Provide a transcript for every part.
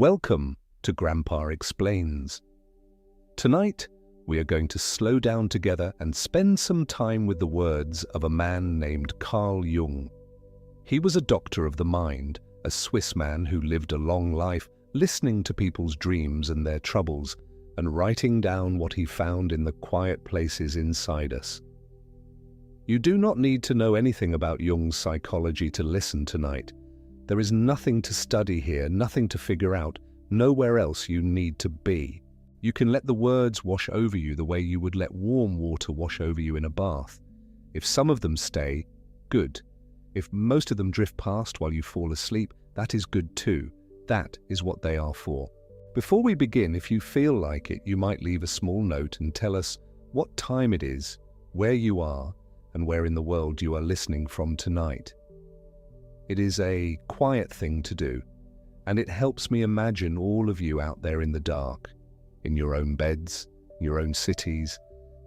Welcome to Grandpa Explains. Tonight, we are going to slow down together and spend some time with the words of a man named Carl Jung. He was a doctor of the mind, a Swiss man who lived a long life listening to people's dreams and their troubles and writing down what he found in the quiet places inside us. You do not need to know anything about Jung's psychology to listen tonight. There is nothing to study here, nothing to figure out, nowhere else you need to be. You can let the words wash over you the way you would let warm water wash over you in a bath. If some of them stay, good. If most of them drift past while you fall asleep, that is good too. That is what they are for. Before we begin, if you feel like it, you might leave a small note and tell us what time it is, where you are, and where in the world you are listening from tonight. It is a quiet thing to do, and it helps me imagine all of you out there in the dark, in your own beds, your own cities,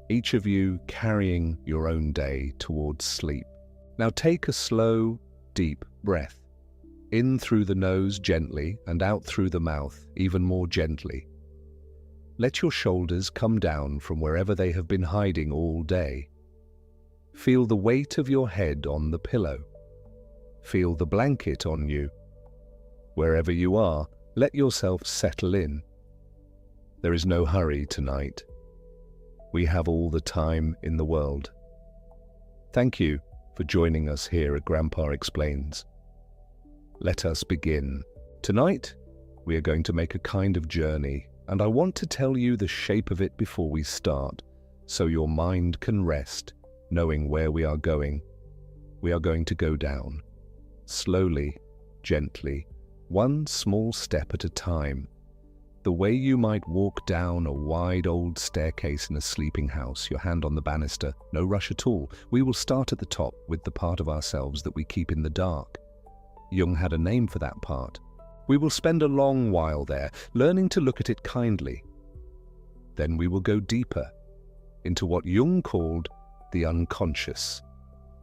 each of you carrying your own day towards sleep. Now take a slow, deep breath. In through the nose gently and out through the mouth even more gently. Let your shoulders come down from wherever they have been hiding all day. Feel the weight of your head on the pillow. Feel the blanket on you. Wherever you are, let yourself settle in. There is no hurry tonight. We have all the time in the world. Thank you for joining us here at Grandpa Explains. Let us begin. Tonight, we are going to make a kind of journey, and I want to tell you the shape of it before we start, so your mind can rest, knowing where we are going. We are going to go down. Slowly, gently, one small step at a time. The way you might walk down a wide old staircase in a sleeping house, your hand on the banister, no rush at all. We will start at the top with the part of ourselves that we keep in the dark. Jung had a name for that part. We will spend a long while there, learning to look at it kindly. Then we will go deeper, into what Jung called the unconscious,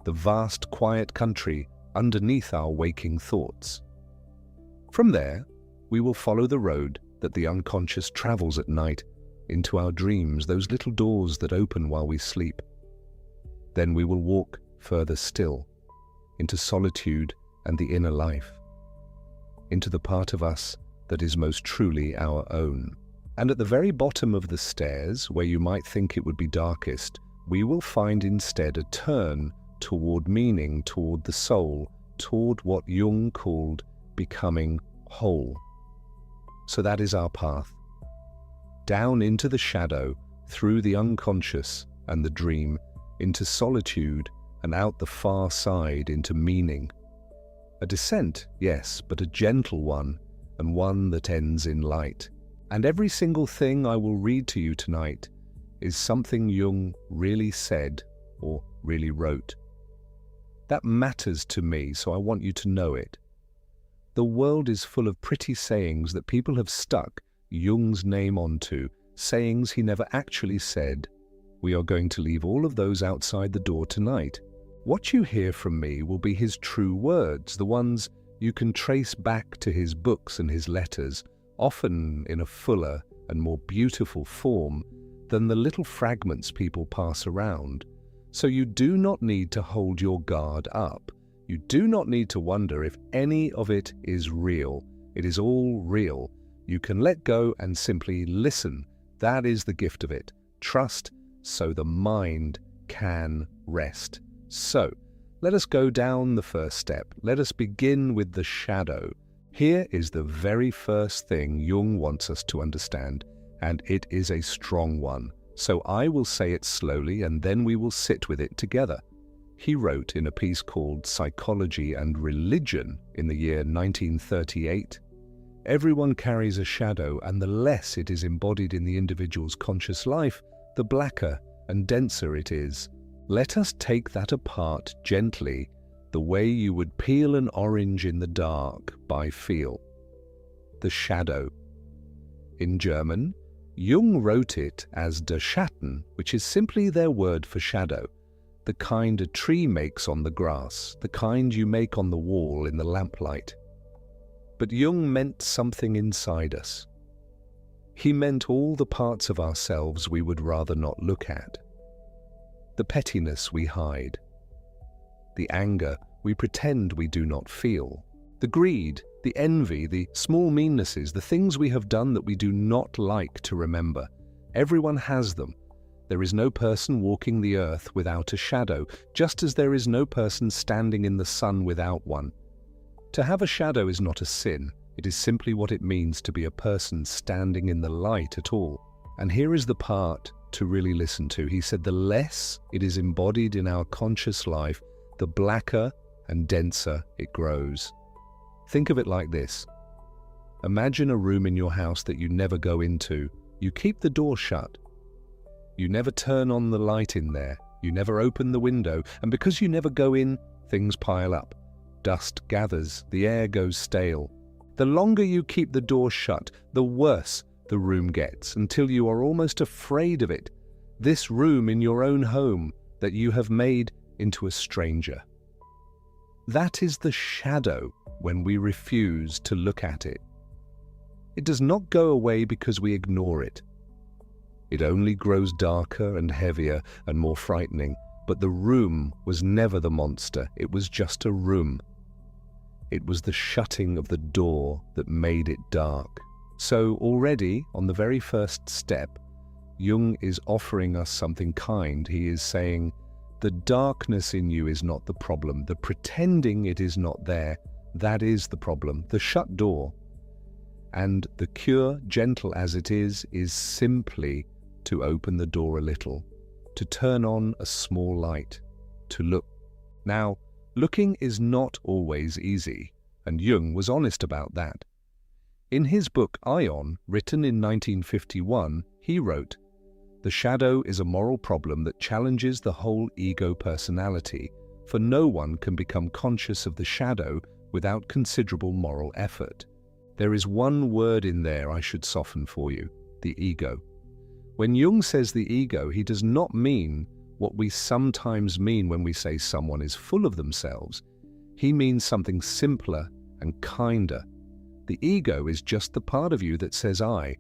the vast quiet country underneath our waking thoughts. From there, we will follow the road that the unconscious travels at night into our dreams, those little doors that open while we sleep. Then we will walk further still, into solitude and the inner life, into the part of us that is most truly our own. And at the very bottom of the stairs, where you might think it would be darkest, we will find instead a turn toward meaning, toward the soul, toward what Jung called becoming whole. So that is our path. Down into the shadow, through the unconscious and the dream, into solitude and out the far side into meaning. A descent, yes, but a gentle one, and one that ends in light. And every single thing I will read to you tonight is something Jung really said or really wrote. That matters to me, so I want you to know it. The world is full of pretty sayings that people have stuck Jung's name onto, sayings he never actually said. We are going to leave all of those outside the door tonight. What you hear from me will be his true words, the ones you can trace back to his books and his letters, often in a fuller and more beautiful form than the little fragments people pass around. So you do not need to hold your guard up. You do not need to wonder if any of it is real. It is all real. You can let go and simply listen. That is the gift of it. Trust, so the mind can rest. So, let us go down the first step. Let us begin with the shadow. Here is the very first thing Jung wants us to understand, and it is a strong one. So I will say it slowly, and then we will sit with it together. He wrote in a piece called Psychology and Religion in the year 1938, "Everyone carries a shadow, and the less it is embodied in the individual's conscious life, the blacker and denser it is. Let us take that apart gently, the way you would peel an orange in the dark by feel. The shadow. In German, Jung wrote it as der Schatten, which is simply their word for shadow, the kind a tree makes on the grass, the kind you make on the wall in the lamplight. But Jung meant something inside us. He meant all the parts of ourselves we would rather not look at. The pettiness we hide. The anger we pretend we do not feel. The greed, the envy, the small meannesses, the things we have done that we do not like to remember. Everyone has them. There is no person walking the earth without a shadow, just as there is no person standing in the sun without one. To have a shadow is not a sin. It is simply what it means to be a person standing in the light at all. And here is the part to really listen to. He said the less it is embodied in our conscious life, the blacker and denser it grows. Think of it like this. Imagine a room in your house that you never go into. You keep the door shut. You never turn on the light in there. You never open the window. And because you never go in, things pile up. Dust gathers. The air goes stale. The longer you keep the door shut, the worse the room gets, until you are almost afraid of it. This room in your own home that you have made into a stranger. That is the shadow when we refuse to look at it. It does not go away because we ignore it. It only grows darker and heavier and more frightening, but the room was never the monster. It was just a room. It was the shutting of the door that made it dark. So already, on the very first step, Jung is offering us something kind. He is saying, the darkness in you is not the problem. The pretending it is not there, that is the problem. The shut door. And the cure, gentle as it is simply to open the door a little, to turn on a small light, to look. Now, looking is not always easy, and Jung was honest about that. In his book Aion, written in 1951, he wrote, "The shadow is a moral problem that challenges the whole ego personality, for no one can become conscious of the shadow without considerable moral effort. There is one word in there I should soften for you, the ego." When Jung says the ego, he does not mean what we sometimes mean when we say someone is full of themselves. He means something simpler and kinder. The ego is just the part of you that says I.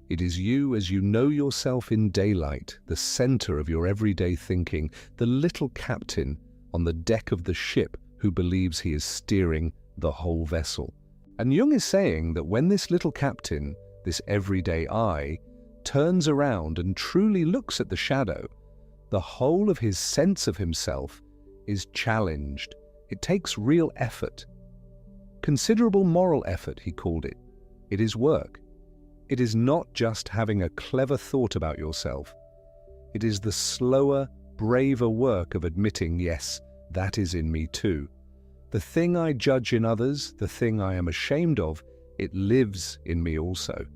It is you as you know yourself in daylight, the center of your everyday thinking, the little captain on the deck of the ship who believes he is steering the whole vessel. And Jung is saying that when this little captain, this everyday I, turns around and truly looks at the shadow, the whole of his sense of himself is challenged. It takes real effort. Considerable moral effort, he called it. It is work. It is not just having a clever thought about yourself. It is the slower, braver work of admitting, yes, that is in me too. The thing I judge in others, the thing I am ashamed of, it lives in me also.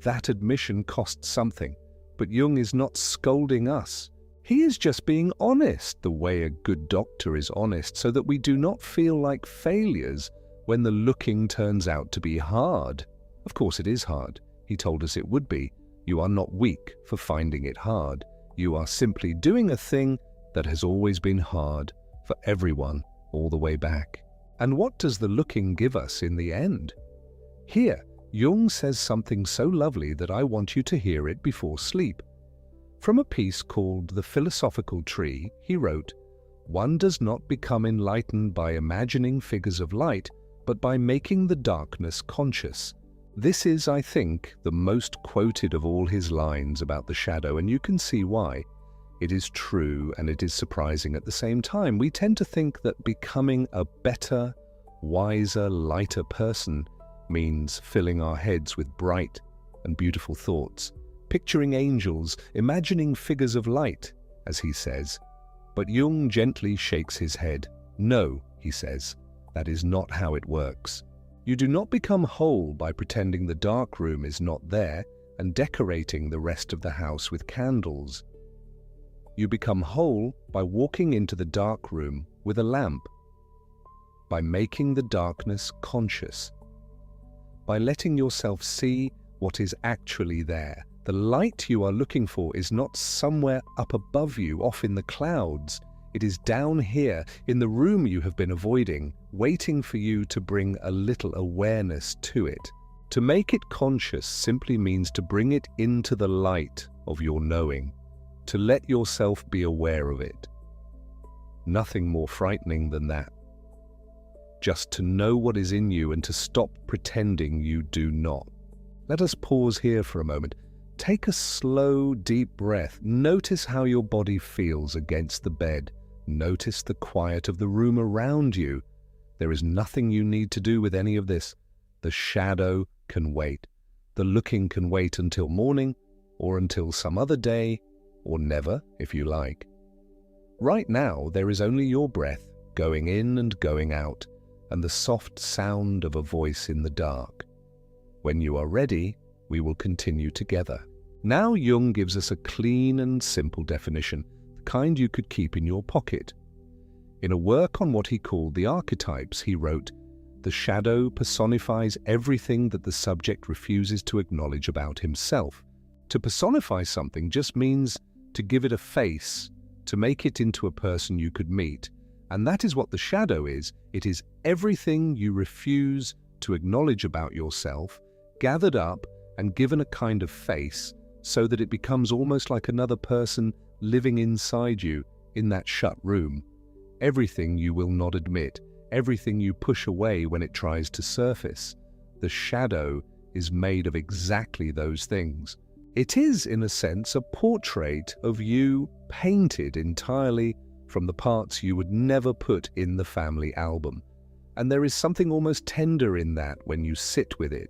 That admission costs something, but Jung is not scolding us. He is just being honest, the way a good doctor is honest, so that we do not feel like failures when the looking turns out to be hard. Of course it is hard. He told us it would be. You are not weak for finding it hard. You are simply doing a thing that has always been hard for everyone all the way back. And what does the looking give us in the end? Here, Jung says something so lovely that I want you to hear it before sleep. From a piece called The Philosophical Tree, he wrote, "One does not become enlightened by imagining figures of light, but by making the darkness conscious." This is, I think, the most quoted of all his lines about the shadow, and you can see why. It is true and it is surprising at the same time. We tend to think that becoming a better, wiser, lighter person means filling our heads with bright and beautiful thoughts, picturing angels, imagining figures of light, as he says. But Jung gently shakes his head. No, he says, that is not how it works. You do not become whole by pretending the dark room is not there and decorating the rest of the house with candles. You become whole by walking into the dark room with a lamp, by making the darkness conscious, by letting yourself see what is actually there. The light you are looking for is not somewhere up above you, off in the clouds. It is down here, in the room you have been avoiding, waiting for you to bring a little awareness to it. To make it conscious simply means to bring it into the light of your knowing, to let yourself be aware of it. Nothing more frightening than that. Just to know what is in you and to stop pretending you do not. Let us pause here for a moment. Take a slow, deep breath. Notice how your body feels against the bed. Notice the quiet of the room around you. There is nothing you need to do with any of this. The shadow can wait. The looking can wait until morning, or until some other day, or never, if you like. Right now, there is only your breath going in and going out, and the soft sound of a voice in the dark. When you are ready, we will continue together. Now Jung gives us a clean and simple definition, the kind you could keep in your pocket. In a work on what he called the Archetypes, he wrote, "The shadow personifies everything that the subject refuses to acknowledge about himself. To personify something just means to give it a face, to make it into a person you could meet. And that is what the shadow is. It is everything you refuse to acknowledge about yourself, gathered up and given a kind of face, so that it becomes almost like another person living inside you in that shut room. Everything you will not admit, everything you push away when it tries to surface. The shadow is made of exactly those things. It is, in a sense, a portrait of you painted entirely from the parts you would never put in the family album. And there is something almost tender in that when you sit with it.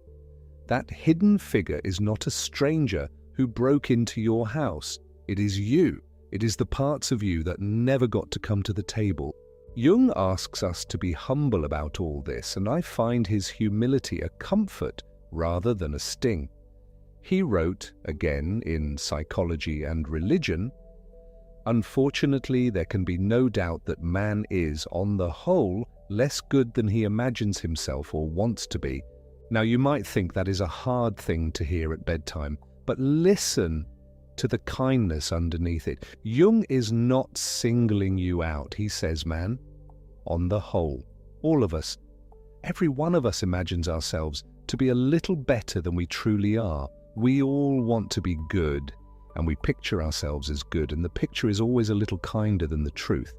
That hidden figure is not a stranger who broke into your house. It is you. It is the parts of you that never got to come to the table. Jung asks us to be humble about all this, and I find his humility a comfort rather than a sting. He wrote, again in Psychology and Religion, "Unfortunately, there can be no doubt that man is, on the whole, less good than he imagines himself or wants to be." Now, you might think that is a hard thing to hear at bedtime, but listen to the kindness underneath it. Jung is not singling you out. He says, man, on the whole, all of us, every one of us imagines ourselves to be a little better than we truly are. We all want to be good, and we picture ourselves as good, and the picture is always a little kinder than the truth.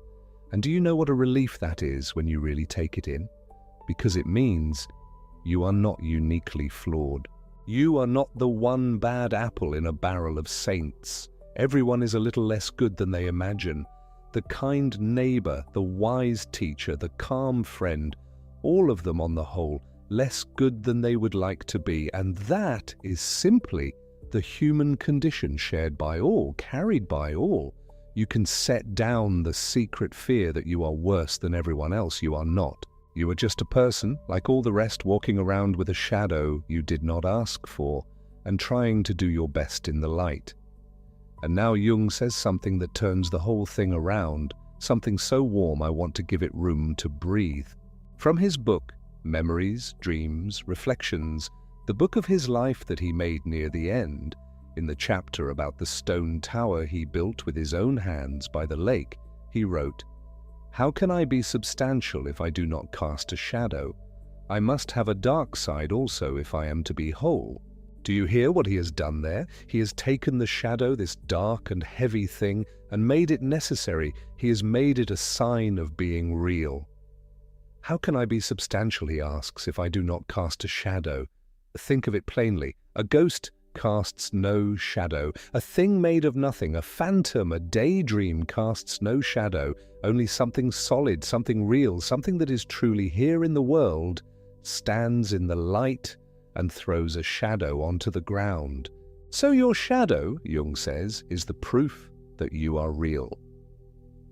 And do you know what a relief that is when you really take it in? Because it means you are not uniquely flawed. You are not the one bad apple in a barrel of saints. Everyone is a little less good than they imagine. The kind neighbor, the wise teacher, the calm friend, all of them on the whole, less good than they would like to be. And that is simply the human condition shared by all, carried by all. You can set down the secret fear that you are worse than everyone else. You are not. You are just a person, like all the rest, walking around with a shadow you did not ask for, and trying to do your best in the light. And now Jung says something that turns the whole thing around, something so warm I want to give it room to breathe. From his book, Memories, Dreams, Reflections, the book of his life that he made near the end, in the chapter about the stone tower he built with his own hands by the lake, he wrote, "How can I be substantial if I do not cast a shadow? I must have a dark side also if I am to be whole." Do you hear what he has done there? He has taken the shadow, this dark and heavy thing, and made it necessary. He has made it a sign of being real. How can I be substantial, he asks, if I do not cast a shadow? Think of it plainly. A ghost casts no shadow. A thing made of nothing, a phantom, a daydream casts no shadow. Only something solid, something real, something that is truly here in the world, stands in the light and throws a shadow onto the ground. So your shadow, Jung says, is the proof that you are real.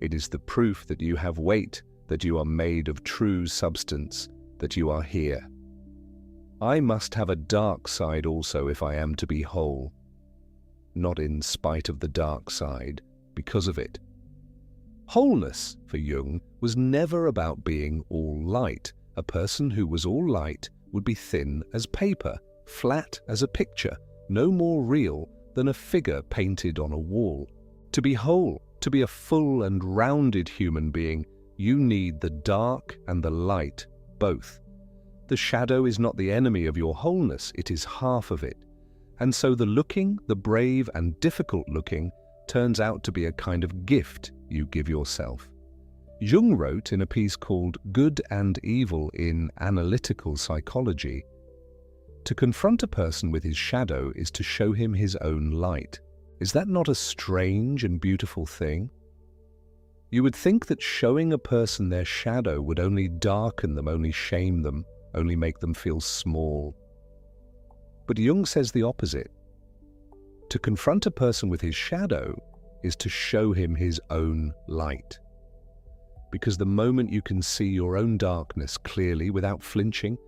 It is the proof that you have weight, that you are made of true substance, that you are here. I must have a dark side also if I am to be whole. Not in spite of the dark side, because of it. Wholeness, for Jung, was never about being all light. A person who was all light would be thin as paper, flat as a picture, no more real than a figure painted on a wall. To be whole, to be a full and rounded human being, You need the dark and the light, both. The shadow is not the enemy of your wholeness, it is half of it. And so the looking, the brave and difficult looking, turns out to be a kind of gift you give yourself. Jung wrote in a piece called Good and Evil in Analytical Psychology, to confront a person with his shadow is to show him his own light. Is that not a strange and beautiful thing? You would think that showing a person their shadow would only darken them, only shame them, only make them feel small. But Jung says the opposite. To confront a person with his shadow is to show him his own light. Because the moment you can see your own darkness clearly, without flinching,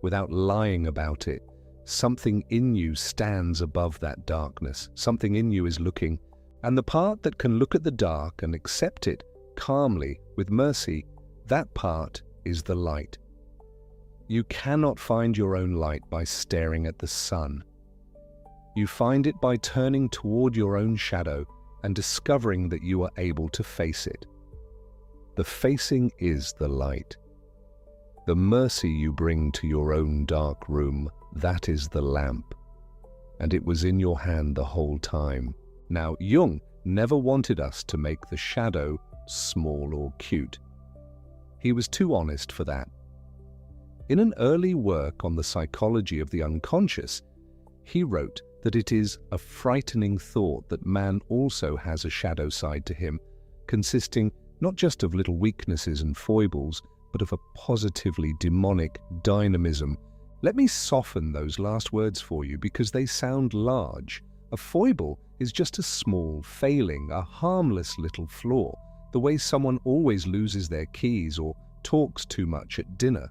without lying about it, something in you stands above that darkness. Something in you is looking, and the part that can look at the dark and accept it calmly, with mercy, that part is the light. You cannot find your own light by staring at the sun. You find it by turning toward your own shadow and discovering that you are able to face it. The facing is the light. The mercy you bring to your own dark room, that is the lamp. And it was in your hand the whole time. Now, Jung never wanted us to make the shadow small or cute. He was too honest for that. In an early work on the psychology of the unconscious, he wrote that it is a frightening thought that man also has a shadow side to him, consisting not just of little weaknesses and foibles, but of a positively demonic dynamism. Let me soften those last words for you because they sound large. A foible is just a small failing, a harmless little flaw, the way someone always loses their keys or talks too much at dinner.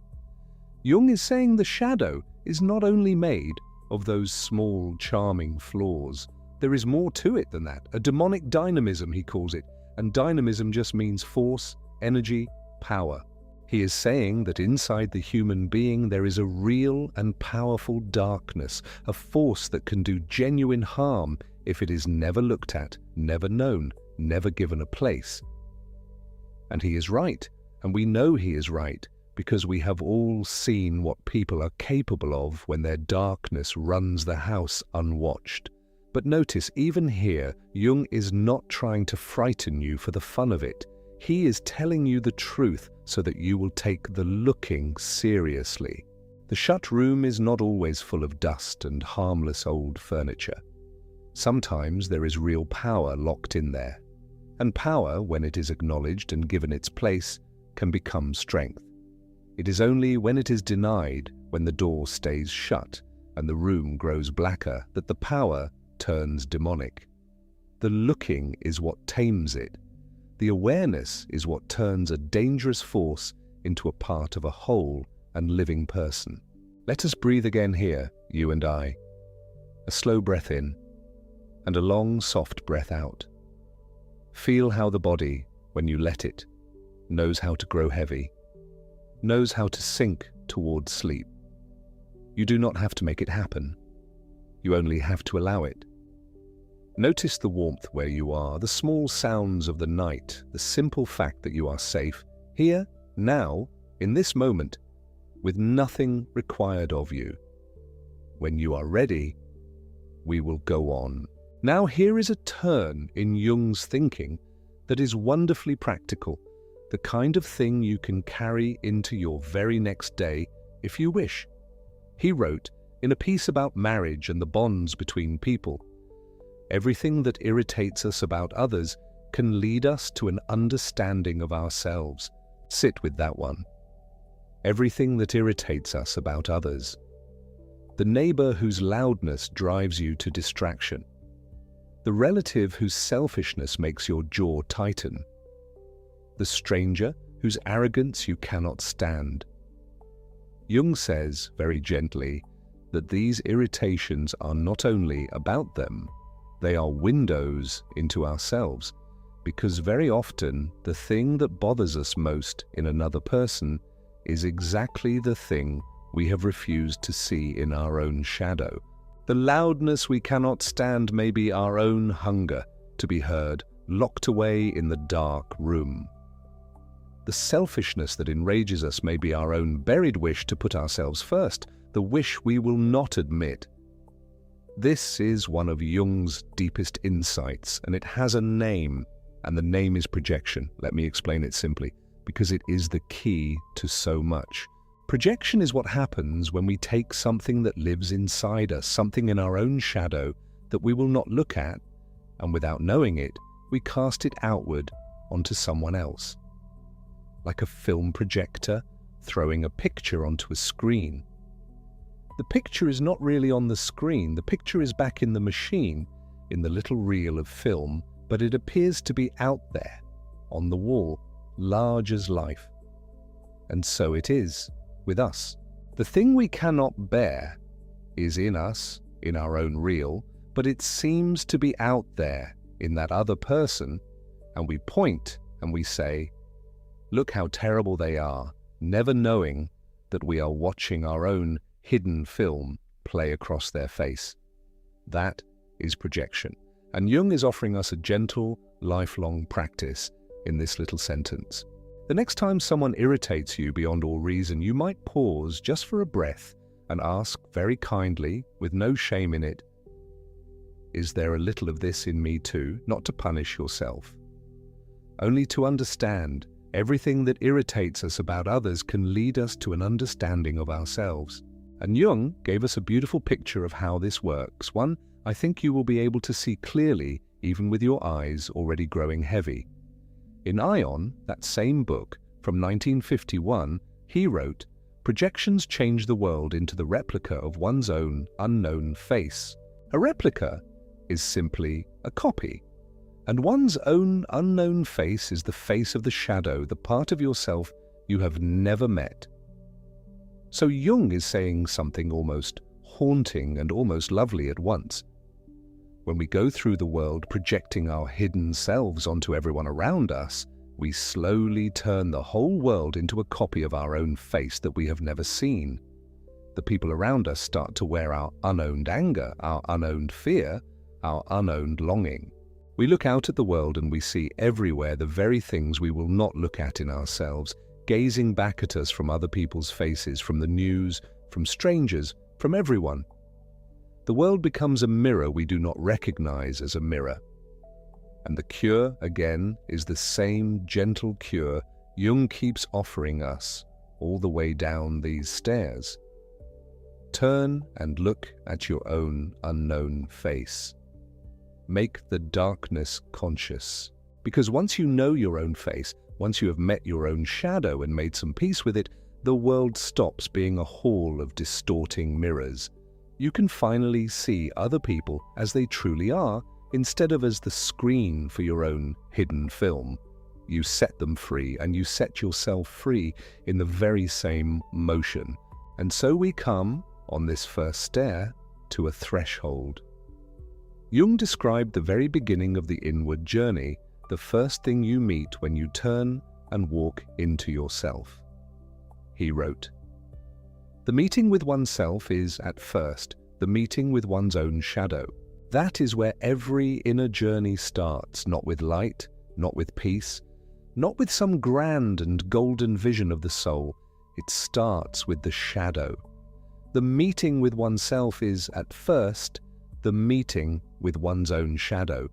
Jung is saying the shadow is not only made of those small, charming flaws. There is more to it than that, a demonic dynamism, he calls it, and dynamism just means force, energy, power. He is saying that inside the human being there is a real and powerful darkness, a force that can do genuine harm if it is never looked at, never known, never given a place. And he is right, and we know he is right, because we have all seen what people are capable of when their darkness runs the house unwatched. But notice, even here, Jung is not trying to frighten you for the fun of it. He is telling you the truth so that you will take the looking seriously. The shut room is not always full of dust and harmless old furniture. Sometimes there is real power locked in there. And power, when it is acknowledged and given its place, can become strength. It is only when it is denied, when the door stays shut and the room grows blacker, that the power turns demonic. The looking is what tames it. The awareness is what turns a dangerous force into a part of a whole and living person. Let us breathe again here, you and I. A slow breath in and a long, soft breath out. Feel how the body, when you let it, knows how to grow heavy, knows how to sink toward sleep. You do not have to make it happen. You only have to allow it. Notice the warmth where you are, the small sounds of the night, the simple fact that you are safe, here, now, in this moment, with nothing required of you. When you are ready, we will go on. Now here is a turn in Jung's thinking that is wonderfully practical, the kind of thing you can carry into your very next day if you wish. He wrote, in a piece about marriage and the bonds between people, everything that irritates us about others can lead us to an understanding of ourselves. Sit with that one. Everything that irritates us about others. The neighbor whose loudness drives you to distraction. The relative whose selfishness makes your jaw tighten. The stranger whose arrogance you cannot stand. Jung says, very gently, that these irritations are not only about them, they are windows into ourselves, because very often the thing that bothers us most in another person is exactly the thing we have refused to see in our own shadow. The loudness we cannot stand may be our own hunger to be heard, locked away in the dark room. The selfishness that enrages us may be our own buried wish to put ourselves first, the wish we will not admit. This is one of Jung's deepest insights, and it has a name, and the name is projection. Let me explain it simply, because it is the key to so much. Projection is what happens when we take something that lives inside us, something in our own shadow that we will not look at, and without knowing it, we cast it outward onto someone else. Like a film projector throwing a picture onto a screen. The picture is not really on the screen, the picture is back in the machine, in the little reel of film, but it appears to be out there, on the wall, large as life. And so it is with us. The thing we cannot bear is in us, in our own reel, but it seems to be out there, in that other person, and we point and we say, "Look how terrible they are," never knowing that we are watching our own hidden film play across their face. That is projection. And Jung is offering us a gentle, lifelong practice in this little sentence. The next time someone irritates you beyond all reason, you might pause just for a breath and ask very kindly, with no shame in it, "Is there a little of this in me too?" Not to punish yourself, only to understand everything that irritates us about others can lead us to an understanding of ourselves. And Jung gave us a beautiful picture of how this works, one I think you will be able to see clearly even with your eyes already growing heavy. In Aion, that same book from 1951, he wrote, "Projections change the world into the replica of one's own unknown face." A replica is simply a copy, and one's own unknown face is the face of the shadow, the part of yourself you have never met. So Jung is saying something almost haunting and almost lovely at once. When we go through the world projecting our hidden selves onto everyone around us, we slowly turn the whole world into a copy of our own face that we have never seen. The people around us start to wear our unowned anger, our unowned fear, our unowned longing. We look out at the world and we see everywhere the very things we will not look at in ourselves, gazing back at us from other people's faces, from the news, from strangers, from everyone. The world becomes a mirror we do not recognize as a mirror. And the cure, again, is the same gentle cure Jung keeps offering us all the way down these stairs. Turn and look at your own unknown face. Make the darkness conscious. Because once you know your own face, once you have met your own shadow and made some peace with it, the world stops being a hall of distorting mirrors. You can finally see other people as they truly are, instead of as the screen for your own hidden film. You set them free, and you set yourself free in the very same motion. And so we come, on this first stair, to a threshold. Jung described the very beginning of the inward journey, the first thing you meet when you turn and walk into yourself. He wrote, "The meeting with oneself is, at first, the meeting with one's own shadow. That is where every inner journey starts, not with light, not with peace, not with some grand and golden vision of the soul. It starts with the shadow. The meeting with oneself is, at first, the meeting with one's own shadow.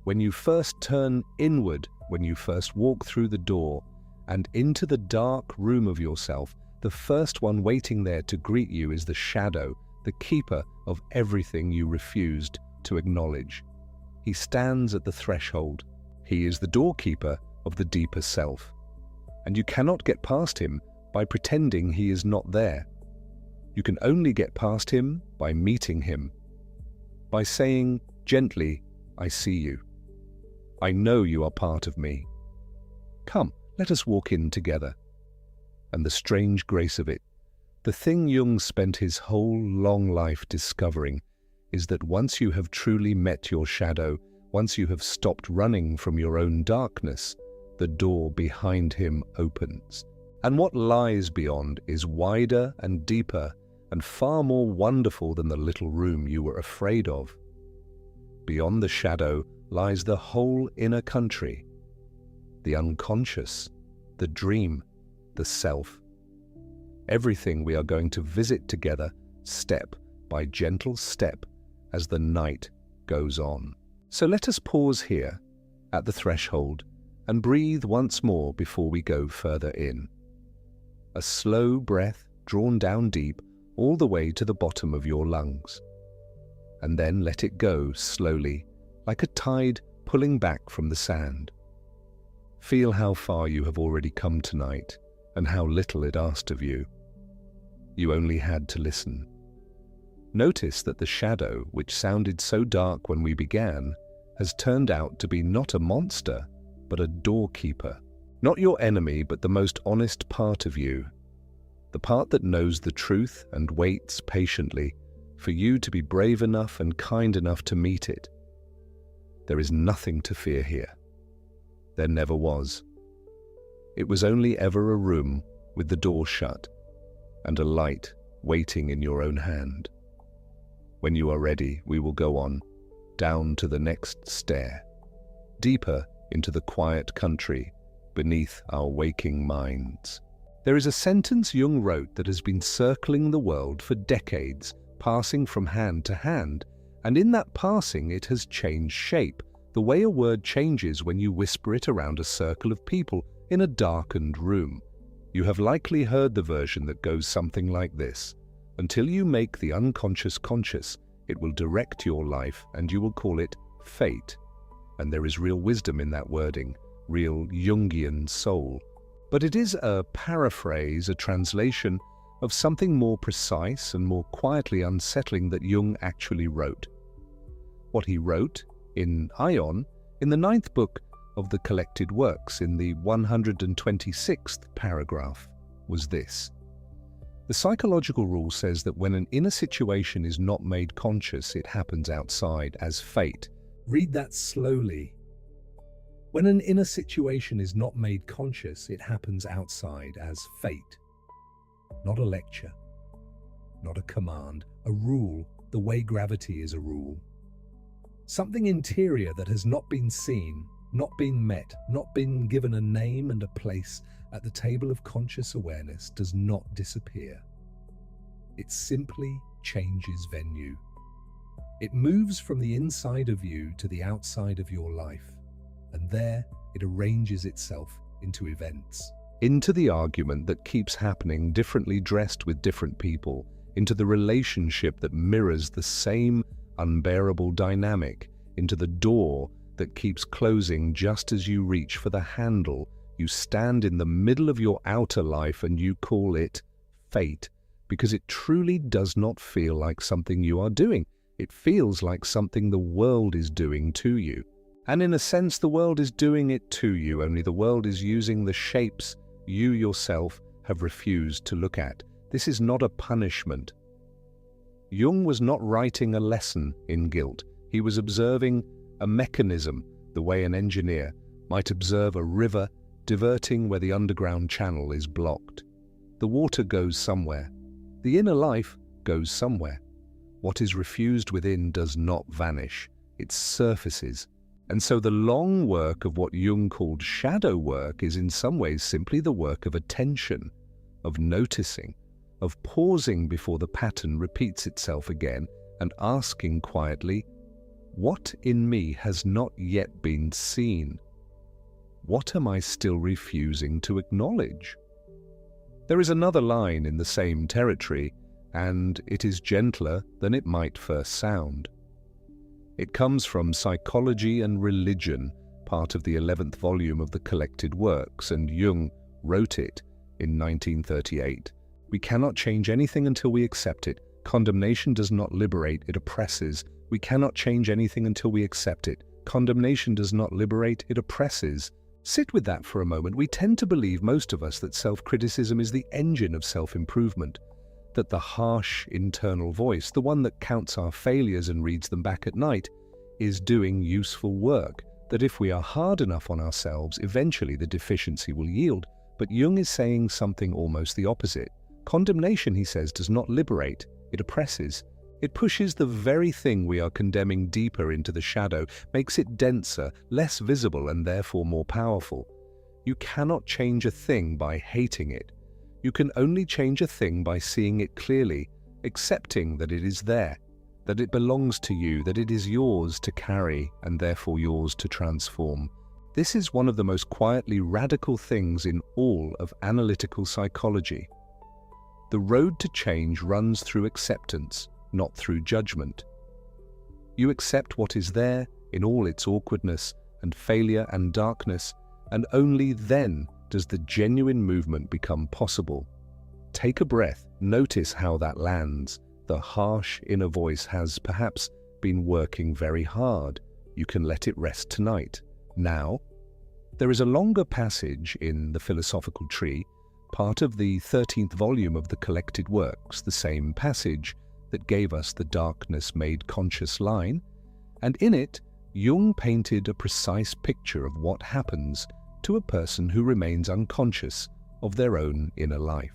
When you first turn inward, when you first walk through the door and into the dark room of yourself, the first one waiting there to greet you is the shadow, the keeper of everything you refused to acknowledge. He stands at the threshold. He is the doorkeeper of the deeper self. And you cannot get past him by pretending he is not there. You can only get past him by meeting him, by saying gently, 'I see you. I know you are part of me. Come, let us walk in together.' And the strange grace of it, the thing Jung spent his whole long life discovering, is that once you have truly met your shadow, once you have stopped running from your own darkness, the door behind him opens. And what lies beyond is wider and deeper and far more wonderful than the little room you were afraid of. Beyond the shadow lies the whole inner country, the unconscious, the dream, the self. Everything we are going to visit together, step by gentle step, as the night goes on. So let us pause here, at the threshold, and breathe once more before we go further in. A slow breath drawn down deep all the way to the bottom of your lungs. And then let it go slowly, like a tide pulling back from the sand. Feel how far you have already come tonight and how little it asked of you. You only had to listen. Notice that the shadow, which sounded so dark when we began, has turned out to be not a monster, but a doorkeeper. Not your enemy, but the most honest part of you. The part that knows the truth and waits patiently for you to be brave enough and kind enough to meet it. There is nothing to fear here. There never was. It was only ever a room with the door shut and a light waiting in your own hand. When you are ready, we will go on, down to the next stair, deeper into the quiet country beneath our waking minds. There is a sentence Jung wrote that has been circling the world for decades, passing from hand to hand, and in that passing it has changed shape, the way a word changes when you whisper it around a circle of people in a darkened room. You have likely heard the version that goes something like this: until you make the unconscious conscious, it will direct your life and you will call it fate. And there is real wisdom in that wording, real Jungian soul. But it is a paraphrase, a translation of something more precise and more quietly unsettling that Jung actually wrote. What he wrote in Aion, in the 9th book of the collected works, in the 126th paragraph, was this: the psychological rule says that when an inner situation is not made conscious, it happens outside as fate. Read that slowly. When an inner situation is not made conscious, it happens outside as fate. Not a lecture, not a command, a rule, the way gravity is a rule. Something interior that has not been seen, not been met, not been given a name and a place at the table of conscious awareness does not disappear. It simply changes venue. It moves from the inside of you to the outside of your life, and there it arranges itself into events. Into the argument that keeps happening differently dressed with different people, into the relationship that mirrors the same unbearable dynamic, into the door that keeps closing just as you reach for the handle. You stand in the middle of your outer life and you call it fate, because it truly does not feel like something you are doing. It feels like something the world is doing to you. And in a sense, the world is doing it to you, only the world is using the shapes you yourself have refused to look at. This is not a punishment. Jung was not writing a lesson in guilt. He was observing a mechanism, the way an engineer might observe a river diverting where the underground channel is blocked. The water goes somewhere. The inner life goes somewhere. What is refused within does not vanish. It surfaces. And so the long work of what Jung called shadow work is in some ways simply the work of attention, of noticing, of pausing before the pattern repeats itself again and asking quietly, what in me has not yet been seen? What am I still refusing to acknowledge? There is another line in the same territory, and it is gentler than it might first sound. It comes from Psychology and Religion, part of the 11th volume of the collected works, and Jung wrote it in 1938. We cannot change anything until we accept it. Condemnation does not liberate, it oppresses. We cannot change anything until we accept it. Condemnation does not liberate, it oppresses. Sit with that for a moment. We tend to believe, most of us, that self-criticism is the engine of self-improvement, that the harsh internal voice, the one that counts our failures and reads them back at night, is doing useful work, that if we are hard enough on ourselves, eventually the deficiency will yield. But Jung is saying something almost the opposite. Condemnation, he says, does not liberate, it oppresses. It pushes the very thing we are condemning deeper into the shadow, makes it denser, less visible, and therefore more powerful. You cannot change a thing by hating it. You can only change a thing by seeing it clearly, accepting that it is there, that it belongs to you, that it is yours to carry and therefore yours to transform. This is one of the most quietly radical things in all of analytical psychology. The road to change runs through acceptance, not through judgment. You accept what is there in all its awkwardness and failure and darkness, and only then does the genuine movement become possible. Take a breath, notice how that lands. The harsh inner voice has perhaps been working very hard. You can let it rest tonight. Now, there is a longer passage in The Philosophical Tree, part of the 13th volume of the collected works, the same passage that gave us the darkness made conscious line, and in it, Jung painted a precise picture of what happens to a person who remains unconscious of their own inner life.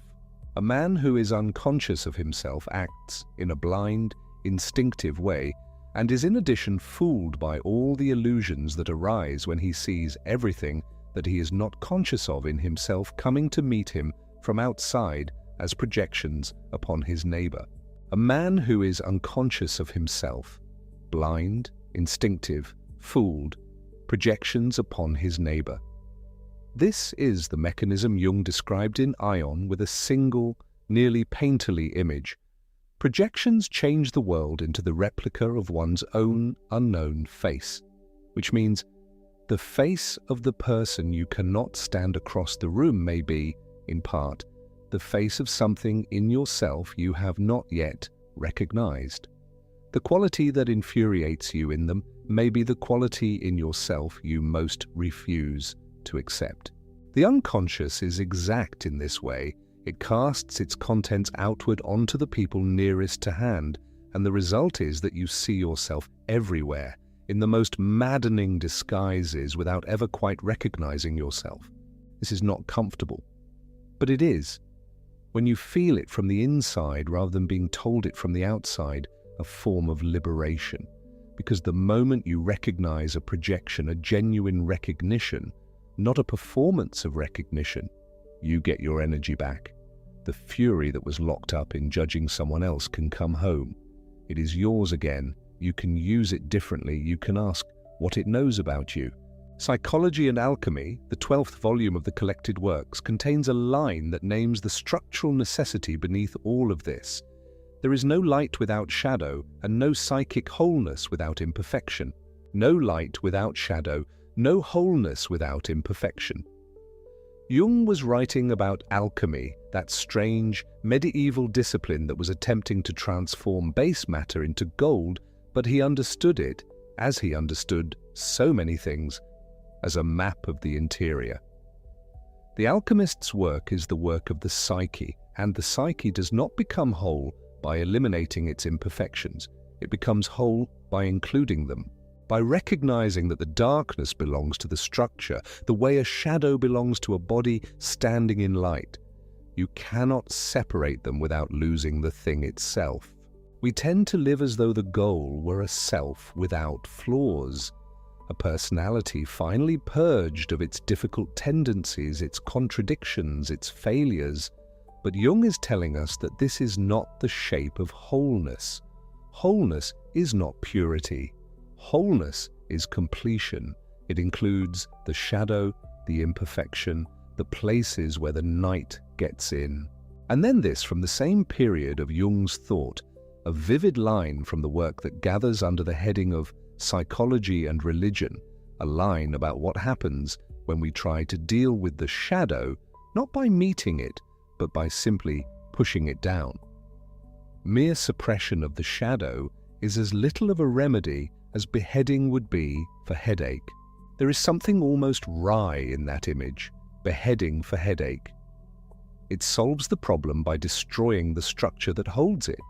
A man who is unconscious of himself acts in a blind, instinctive way, and is in addition fooled by all the illusions that arise when he sees everything that he is not conscious of in himself coming to meet him from outside as projections upon his neighbor. A man who is unconscious of himself, blind, instinctive, fooled, projections upon his neighbor. This is the mechanism Jung described in Aion with a single, nearly painterly image. Projections change the world into the replica of one's own unknown face, which means the face of the person you cannot stand across the room may be, in part, the face of something in yourself you have not yet recognized. The quality that infuriates you in them may be the quality in yourself you most refuse to accept. The unconscious is exact in this way. It casts its contents outward onto the people nearest to hand, and the result is that you see yourself everywhere, in the most maddening disguises without ever quite recognizing yourself. This is not comfortable, but it is. When you feel it from the inside rather than being told it from the outside, a form of liberation. Because the moment you recognize a projection, a genuine recognition, not a performance of recognition, you get your energy back. The fury that was locked up in judging someone else can come home. It is yours again. You can use it differently. You can ask what it knows about you. Psychology and Alchemy, the 12th volume of the collected works, contains a line that names the structural necessity beneath all of this. There is no light without shadow, and no psychic wholeness without imperfection. No light without shadow, no wholeness without imperfection. Jung was writing about alchemy, that strange, medieval discipline that was attempting to transform base matter into gold, but he understood it, as he understood so many things, as a map of the interior. The alchemist's work is the work of the psyche, and the psyche does not become whole by eliminating its imperfections. It becomes whole by including them. By recognizing that the darkness belongs to the structure, the way a shadow belongs to a body standing in light. You cannot separate them without losing the thing itself. We tend to live as though the goal were a self without flaws, a personality finally purged of its difficult tendencies, its contradictions, its failures. But Jung is telling us that this is not the shape of wholeness. Wholeness is not purity. Wholeness is completion. It includes the shadow, the imperfection, the places where the night gets in. And then this from the same period of Jung's thought, a vivid line from the work that gathers under the heading of Psychology and Religion, a line about what happens when we try to deal with the shadow, not by meeting it, but by simply pushing it down. Mere suppression of the shadow is as little of a remedy as beheading would be for headache. There is something almost wry in that image, beheading for headache. It solves the problem by destroying the structure that holds it.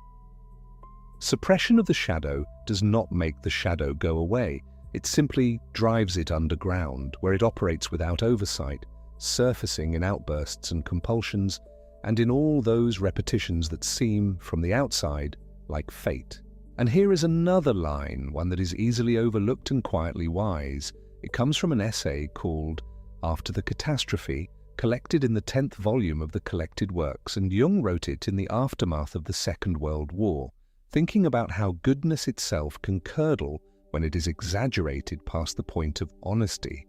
Suppression of the shadow does not make the shadow go away. It simply drives it underground, where it operates without oversight, surfacing in outbursts and compulsions, and in all those repetitions that seem, from the outside, like fate. And here is another line, one that is easily overlooked and quietly wise. It comes from an essay called after the catastrophe, collected in the 10th volume of the collected works, and Jung wrote it in the aftermath of the Second World War, thinking about how goodness itself can curdle when it is exaggerated past the point of honesty.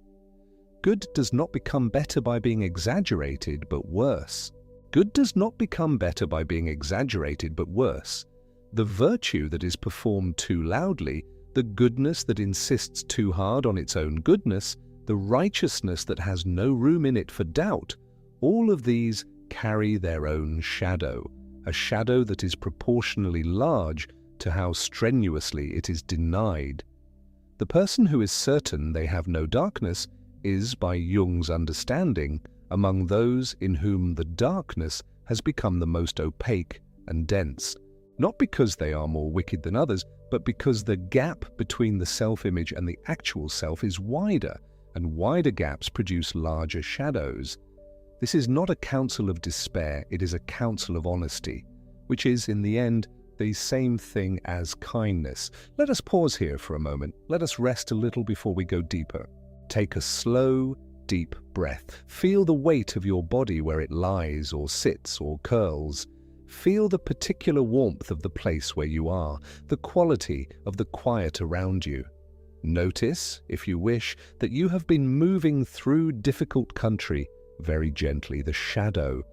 Good does not become better by being exaggerated, but worse. Good does not become better by being exaggerated, but worse. The virtue that is performed too loudly, the goodness that insists too hard on its own goodness, the righteousness that has no room in it for doubt, all of these carry their own shadow, a shadow that is proportionally large to how strenuously it is denied. The person who is certain they have no darkness is, by Jung's understanding, among those in whom the darkness has become the most opaque and dense, not because they are more wicked than others, but because the gap between the self-image and the actual self is wider, and wider gaps produce larger shadows. This is not a counsel of despair, it is a counsel of honesty, which is, in the end, the same thing as kindness. Let us pause here for a moment. Let us rest a little before we go deeper. Take a slow, deep breath. Feel the weight of your body where it lies or sits or curls. Feel the particular warmth of the place where you are, the quality of the quiet around you. Notice, if you wish, that you have been moving through difficult country very gently, the shadow,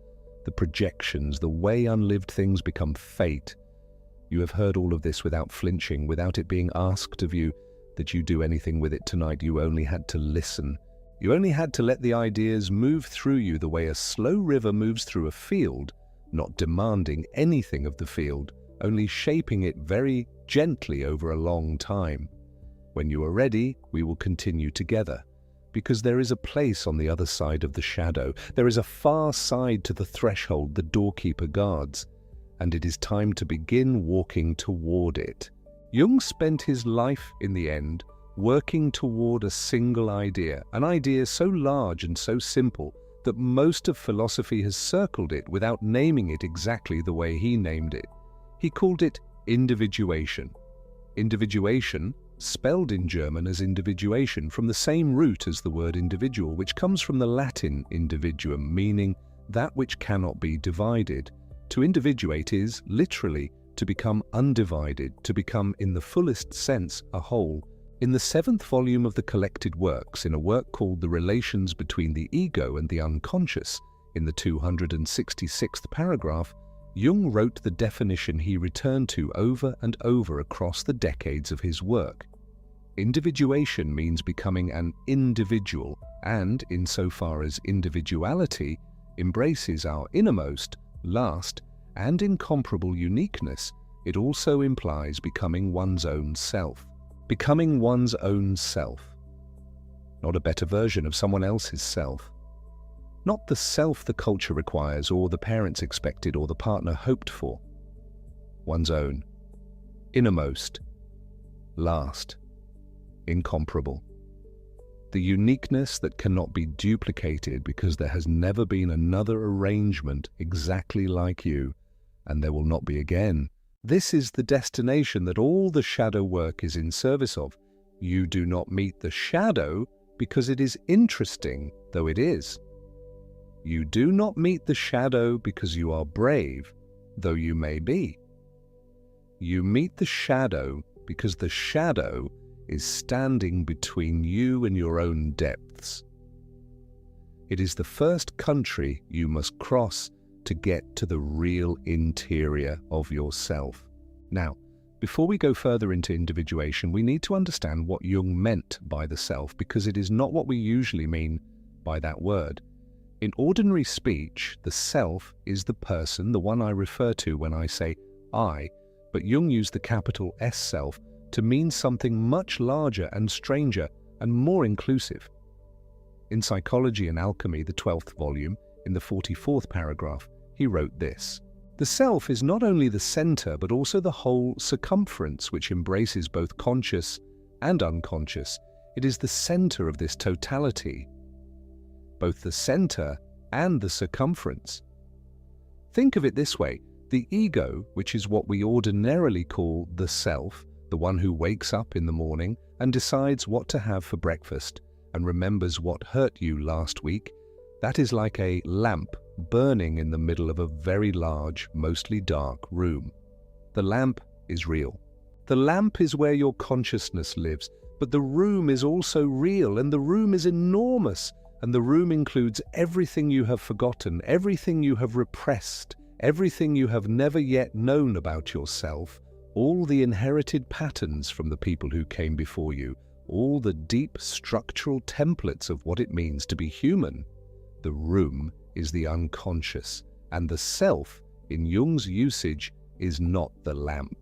the projections, the way unlived things become fate. You have heard all of this without flinching, without it being asked of you that you do anything with it tonight. You only had to listen. You only had to let the ideas move through you the way a slow river moves through a field, not demanding anything of the field, only shaping it very gently over a long time. When you are ready, we will continue together, because there is a place on the other side of the shadow. There is a far side to the threshold the doorkeeper guards, and it is time to begin walking toward it. Jung spent his life, in the end, working toward a single idea, an idea so large and so simple that most of philosophy has circled it without naming it exactly the way he named it. He called it individuation. Individuation, spelled in German as individuation, from the same root as the word individual, which comes from the Latin individuum, meaning that which cannot be divided. To individuate is, literally, to become undivided, to become, in the fullest sense, a whole. In the 7th volume of the collected works, in a work called The Relations Between the Ego and the Unconscious, in the 266th paragraph, Jung wrote the definition he returned to over and over across the decades of his work. Individuation means becoming an individual, and, insofar as individuality embraces our innermost, last, and incomparable uniqueness, it also implies becoming one's own self. Becoming one's own self. Not a better version of someone else's self. Not the self the culture requires, or the parents expected, or the partner hoped for. One's own. Innermost. Last. Incomparable. The uniqueness that cannot be duplicated because there has never been another arrangement exactly like you, and there will not be again. This is the destination that all the shadow work is in service of. You do not meet the shadow because it is interesting, though it is. You do not meet the shadow because you are brave, though you may be. You meet the shadow because the shadow is standing between you and your own depths. It is the first country you must cross to get to the real interior of yourself. Now, before we go further into individuation, we need to understand what Jung meant by the self, because it is not what we usually mean by that word. In ordinary speech, the self is the person, the one I refer to when I say I, but Jung used the capital S self to mean something much larger and stranger and more inclusive. In Psychology and Alchemy, the 12th volume, in the 44th paragraph, he wrote this: "The self is not only the center, but also the whole circumference which embraces both conscious and unconscious. It is the center of this totality." Both the center and the circumference. Think of it this way: the ego, which is what we ordinarily call the self, the one who wakes up in the morning and decides what to have for breakfast, and remembers what hurt you last week, that is like a lamp burning in the middle of a very large, mostly dark room. The lamp is real. The lamp is where your consciousness lives, but the room is also real, and the room is enormous, and the room includes everything you have forgotten, everything you have repressed, everything you have never yet known about yourself, all the inherited patterns from the people who came before you, all the deep structural templates of what it means to be human. The room is the unconscious, and the self, in Jung's usage, is not the lamp.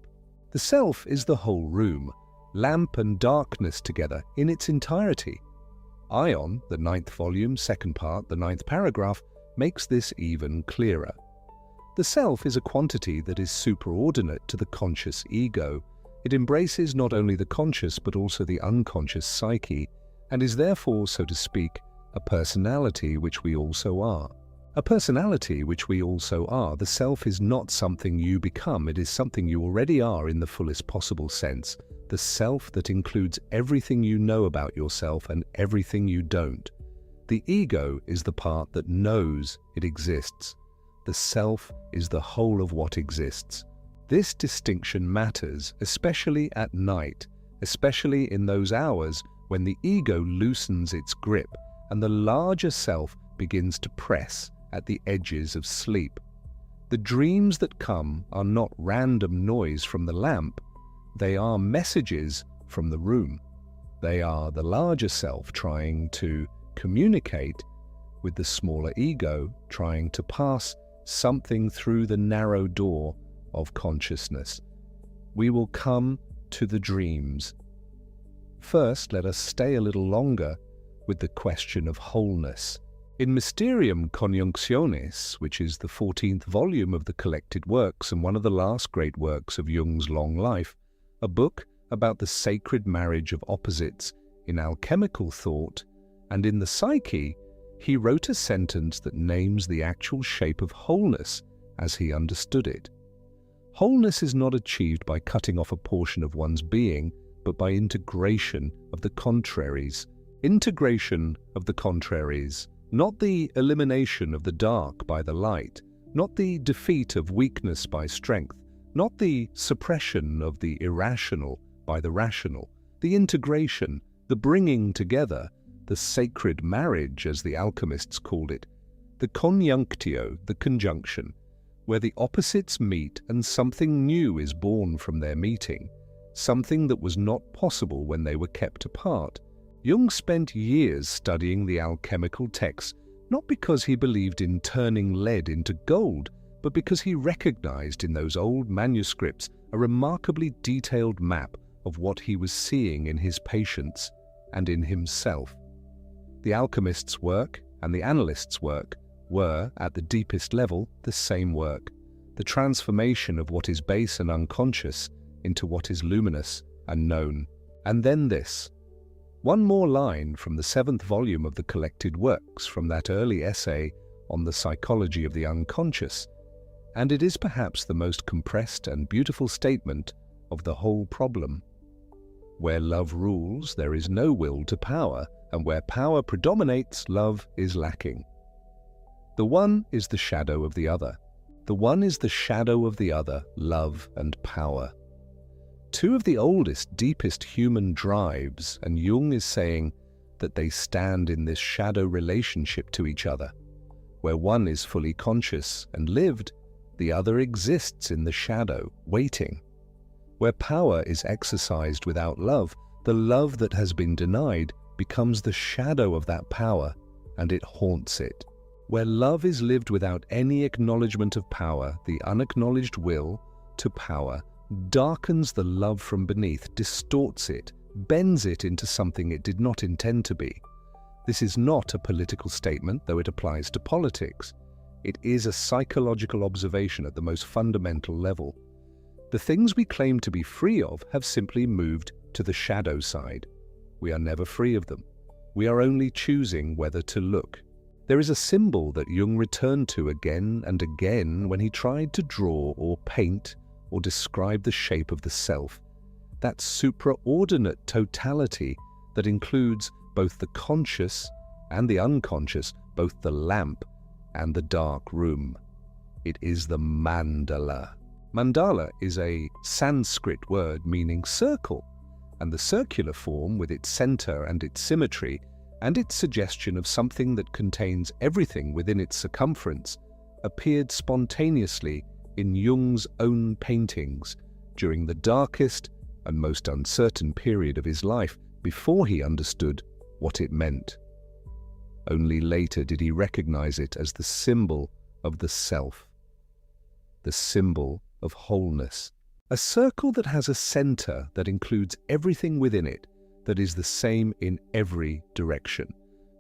The self is the whole room, lamp and darkness together in its entirety. Aion, the 9th volume, 2nd part, the 9th paragraph, makes this even clearer. The self is a quantity that is superordinate to the conscious ego. It embraces not only the conscious but also the unconscious psyche, and is therefore, so to speak, a personality which we also are. A personality which we also are. The self is not something you become, it is something you already are in the fullest possible sense. The self that includes everything you know about yourself and everything you don't. The ego is the part that knows it exists. The self is the whole of what exists. This distinction matters, especially at night, especially in those hours when the ego loosens its grip and the larger self begins to press at the edges of sleep. The dreams that come are not random noise from the lamp, they are messages from the room. They are the larger self trying to communicate with the smaller ego, trying to pass something through the narrow door of consciousness. We will come to the dreams. First, let us stay a little longer with the question of wholeness. In Mysterium Coniunctionis, which is the 14th volume of the collected works and one of the last great works of Jung's long life, a book about the sacred marriage of opposites in alchemical thought and in the psyche, he wrote a sentence that names the actual shape of wholeness as he understood it. Wholeness is not achieved by cutting off a portion of one's being, but by integration of the contraries. Integration of the contraries, not the elimination of the dark by the light, not the defeat of weakness by strength, not the suppression of the irrational by the rational, the integration, the bringing together, the sacred marriage, as the alchemists called it, the conjunctio, the conjunction, where the opposites meet and something new is born from their meeting, something that was not possible when they were kept apart. Jung spent years studying the alchemical texts, not because he believed in turning lead into gold, but because he recognized in those old manuscripts a remarkably detailed map of what he was seeing in his patients and in himself. The alchemist's work and the analyst's work were, at the deepest level, the same work, the transformation of what is base and unconscious into what is luminous and known. And then this. One more line from the 7th volume of the collected works, from that early essay on the psychology of the unconscious, and it is perhaps the most compressed and beautiful statement of the whole problem. Where love rules, there is no will to power, and where power predominates, love is lacking. The one is the shadow of the other. The one is the shadow of the other, love and power. Two of the oldest, deepest human drives, and Jung is saying that they stand in this shadow relationship to each other. Where one is fully conscious and lived, the other exists in the shadow, waiting. Where power is exercised without love, the love that has been denied becomes the shadow of that power, and it haunts it. Where love is lived without any acknowledgement of power, the unacknowledged will to power darkens the love from beneath, distorts it, bends it into something it did not intend to be. This is not a political statement, though it applies to politics. It is a psychological observation at the most fundamental level. The things we claim to be free of have simply moved to the shadow side. We are never free of them. We are only choosing whether to look. There is a symbol that Jung returned to again and again when he tried to draw or paint or describe the shape of the self, that supraordinate totality that includes both the conscious and the unconscious, both the lamp and the dark room. It is the mandala. Mandala is a Sanskrit word meaning circle, and the circular form with its center and its symmetry and its suggestion of something that contains everything within its circumference appeared spontaneously in Jung's own paintings during the darkest and most uncertain period of his life before he understood what it meant. Only later did he recognize it as the symbol of the self, the symbol of wholeness. A circle that has a center that includes everything within it, that is the same in every direction.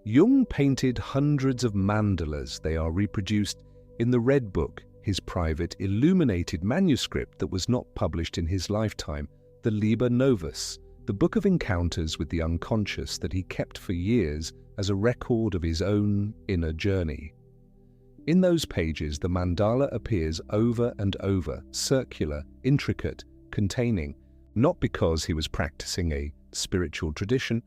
Jung painted hundreds of mandalas. They are reproduced in the Red Book, his private illuminated manuscript that was not published in his lifetime, the Liber Novus, the book of encounters with the unconscious that he kept for years as a record of his own inner journey. In those pages, the mandala appears over and over, circular, intricate, containing, not because he was practicing a spiritual tradition,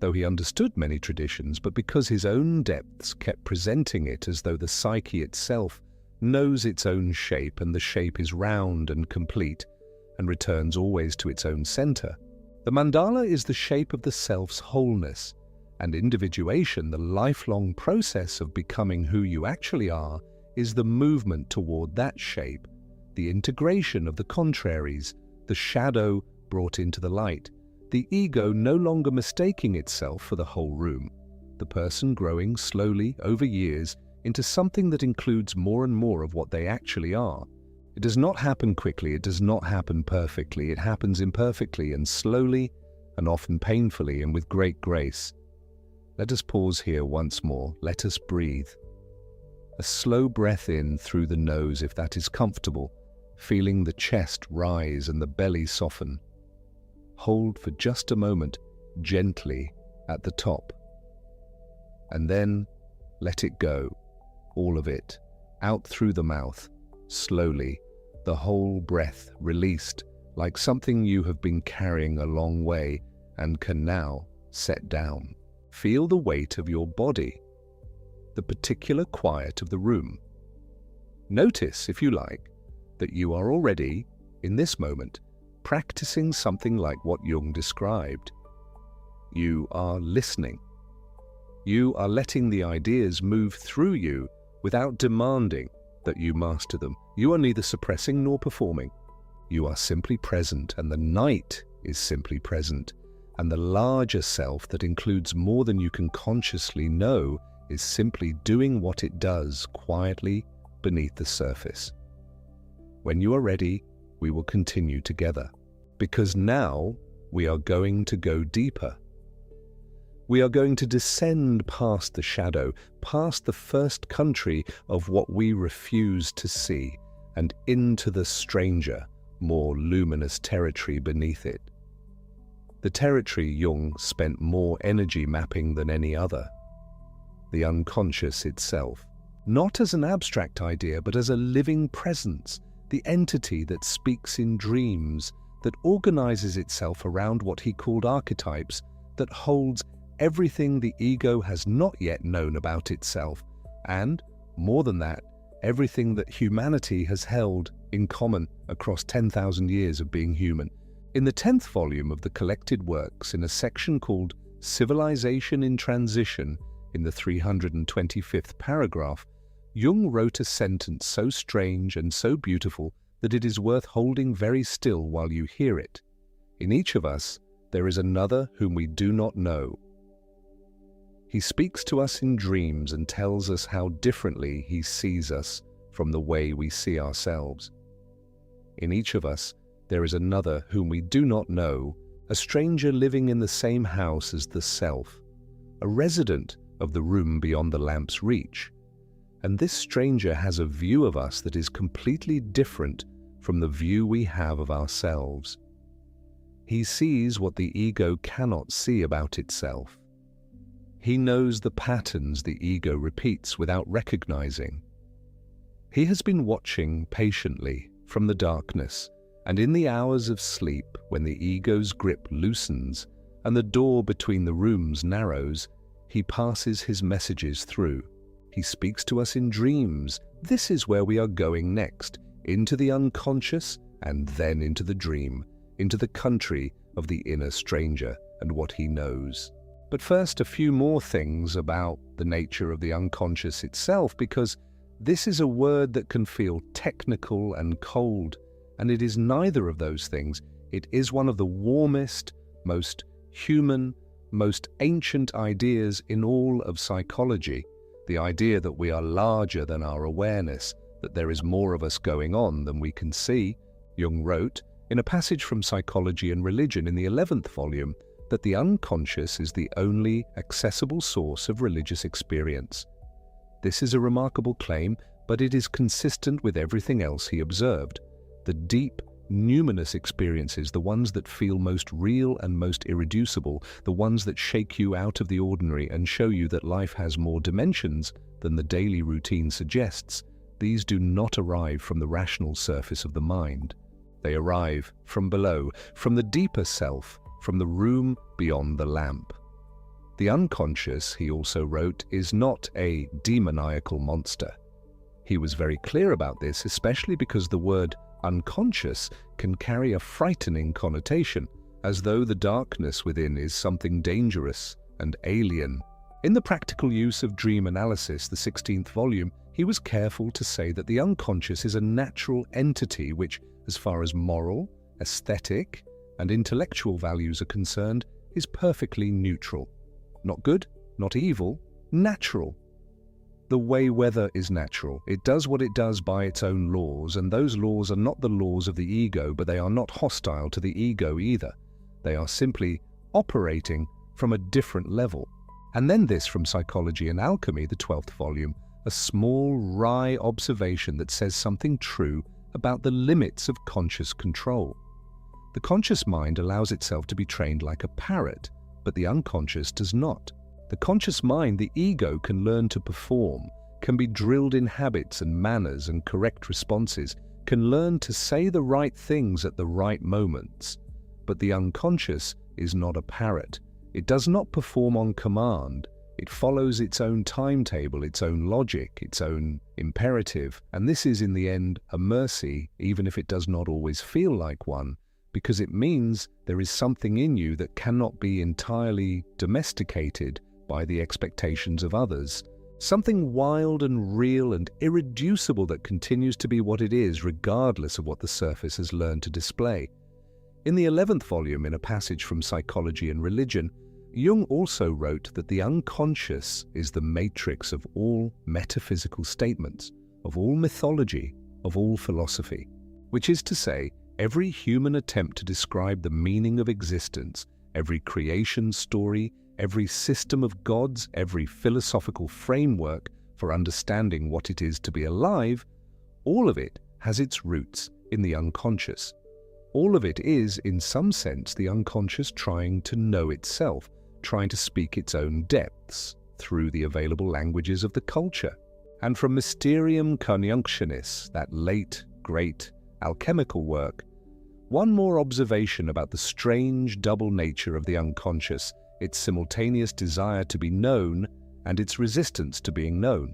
though he understood many traditions, but because his own depths kept presenting it as though the psyche itself knows its own shape, and the shape is round and complete, and returns always to its own center. The mandala is the shape of the self's wholeness, and individuation, the lifelong process of becoming who you actually are, is the movement toward that shape, the integration of the contraries, the shadow brought into the light, the ego no longer mistaking itself for the whole room, the person growing slowly over years into something that includes more and more of what they actually are. It does not happen quickly, it does not happen perfectly, it happens imperfectly and slowly and often painfully and with great grace. Let us pause here once more. Let us breathe. A slow breath in through the nose if that is comfortable, feeling the chest rise and the belly soften. Hold for just a moment, gently at the top. And then let it go, all of it, out through the mouth, slowly, the whole breath released like something you have been carrying a long way and can now set down. Feel the weight of your body, the particular quiet of the room. Notice, if you like, that you are already, in this moment, practicing something like what Jung described. You are listening. You are letting the ideas move through you without demanding that you master them. You are neither suppressing nor performing. You are simply present, and the night is simply present. And the larger self that includes more than you can consciously know is simply doing what it does quietly beneath the surface. When you are ready, we will continue together, because now we are going to go deeper. We are going to descend past the shadow, past the first country of what we refuse to see, and into the stranger, more luminous territory beneath it. The territory Jung spent more energy mapping than any other. The unconscious itself, not as an abstract idea, but as a living presence, the entity that speaks in dreams, that organizes itself around what he called archetypes, that holds everything the ego has not yet known about itself, and, more than that, everything that humanity has held in common across 10,000 years of being human. In the 10th volume of the collected works, in a section called Civilization in Transition, in the 325th paragraph, Jung wrote a sentence so strange and so beautiful that it is worth holding very still while you hear it. In each of us, there is another whom we do not know. He speaks to us in dreams and tells us how differently he sees us from the way we see ourselves. In each of us, there is another whom we do not know, a stranger living in the same house as the self, a resident of the room beyond the lamp's reach. And this stranger has a view of us that is completely different from the view we have of ourselves. He sees what the ego cannot see about itself. He knows the patterns the ego repeats without recognizing. He has been watching patiently from the darkness, and in the hours of sleep when the ego's grip loosens and the door between the rooms narrows, he passes his messages through. He speaks to us in dreams. This is where we are going next, into the unconscious and then into the dream, into the country of the inner stranger and what he knows. But first, a few more things about the nature of the unconscious itself, because this is a word that can feel technical and cold, and it is neither of those things. It is one of the warmest, most human, most ancient ideas in all of psychology. The idea that we are larger than our awareness, that there is more of us going on than we can see. Jung wrote, in a passage from Psychology and Religion in the 11th volume, that the unconscious is the only accessible source of religious experience. This is a remarkable claim, but it is consistent with everything else he observed. The deep, numinous experiences, the ones that feel most real and most irreducible, the ones that shake you out of the ordinary and show you that life has more dimensions than the daily routine suggests, these do not arrive from the rational surface of the mind. They arrive from below, from the deeper self, from the room beyond the lamp. The unconscious, he also wrote, is not a demoniacal monster. He was very clear about this, especially because the word unconscious can carry a frightening connotation, as though the darkness within is something dangerous and alien. In the practical use of dream analysis, the 16th volume, he was careful to say that the unconscious is a natural entity which, as far as moral, aesthetic, and intellectual values are concerned, is perfectly neutral. Not good, not evil, natural. The way weather is natural. It does what it does by its own laws, and those laws are not the laws of the ego, but they are not hostile to the ego either. They are simply operating from a different level. And then this from Psychology and Alchemy, the 12th volume, a small, wry observation that says something true about the limits of conscious control. The conscious mind allows itself to be trained like a parrot, but the unconscious does not. The conscious mind, the ego, can learn to perform, can be drilled in habits and manners and correct responses, can learn to say the right things at the right moments. But the unconscious is not a parrot. It does not perform on command. It follows its own timetable, its own logic, its own imperative, and this is in the end a mercy, even if it does not always feel like one, because it means there is something in you that cannot be entirely domesticated by the expectations of others. Something wild and real and irreducible that continues to be what it is, regardless of what the surface has learned to display. In the 11th volume, in a passage from Psychology and Religion, Jung also wrote that the unconscious is the matrix of all metaphysical statements, of all mythology, of all philosophy, which is to say, every human attempt to describe the meaning of existence, every creation story, every system of gods, every philosophical framework for understanding what it is to be alive, all of it has its roots in the unconscious. All of it is, in some sense, the unconscious trying to know itself, trying to speak its own depths through the available languages of the culture. And from Mysterium Coniunctionis, that late, great, alchemical work, one more observation about the strange double nature of the unconscious, its simultaneous desire to be known and its resistance to being known.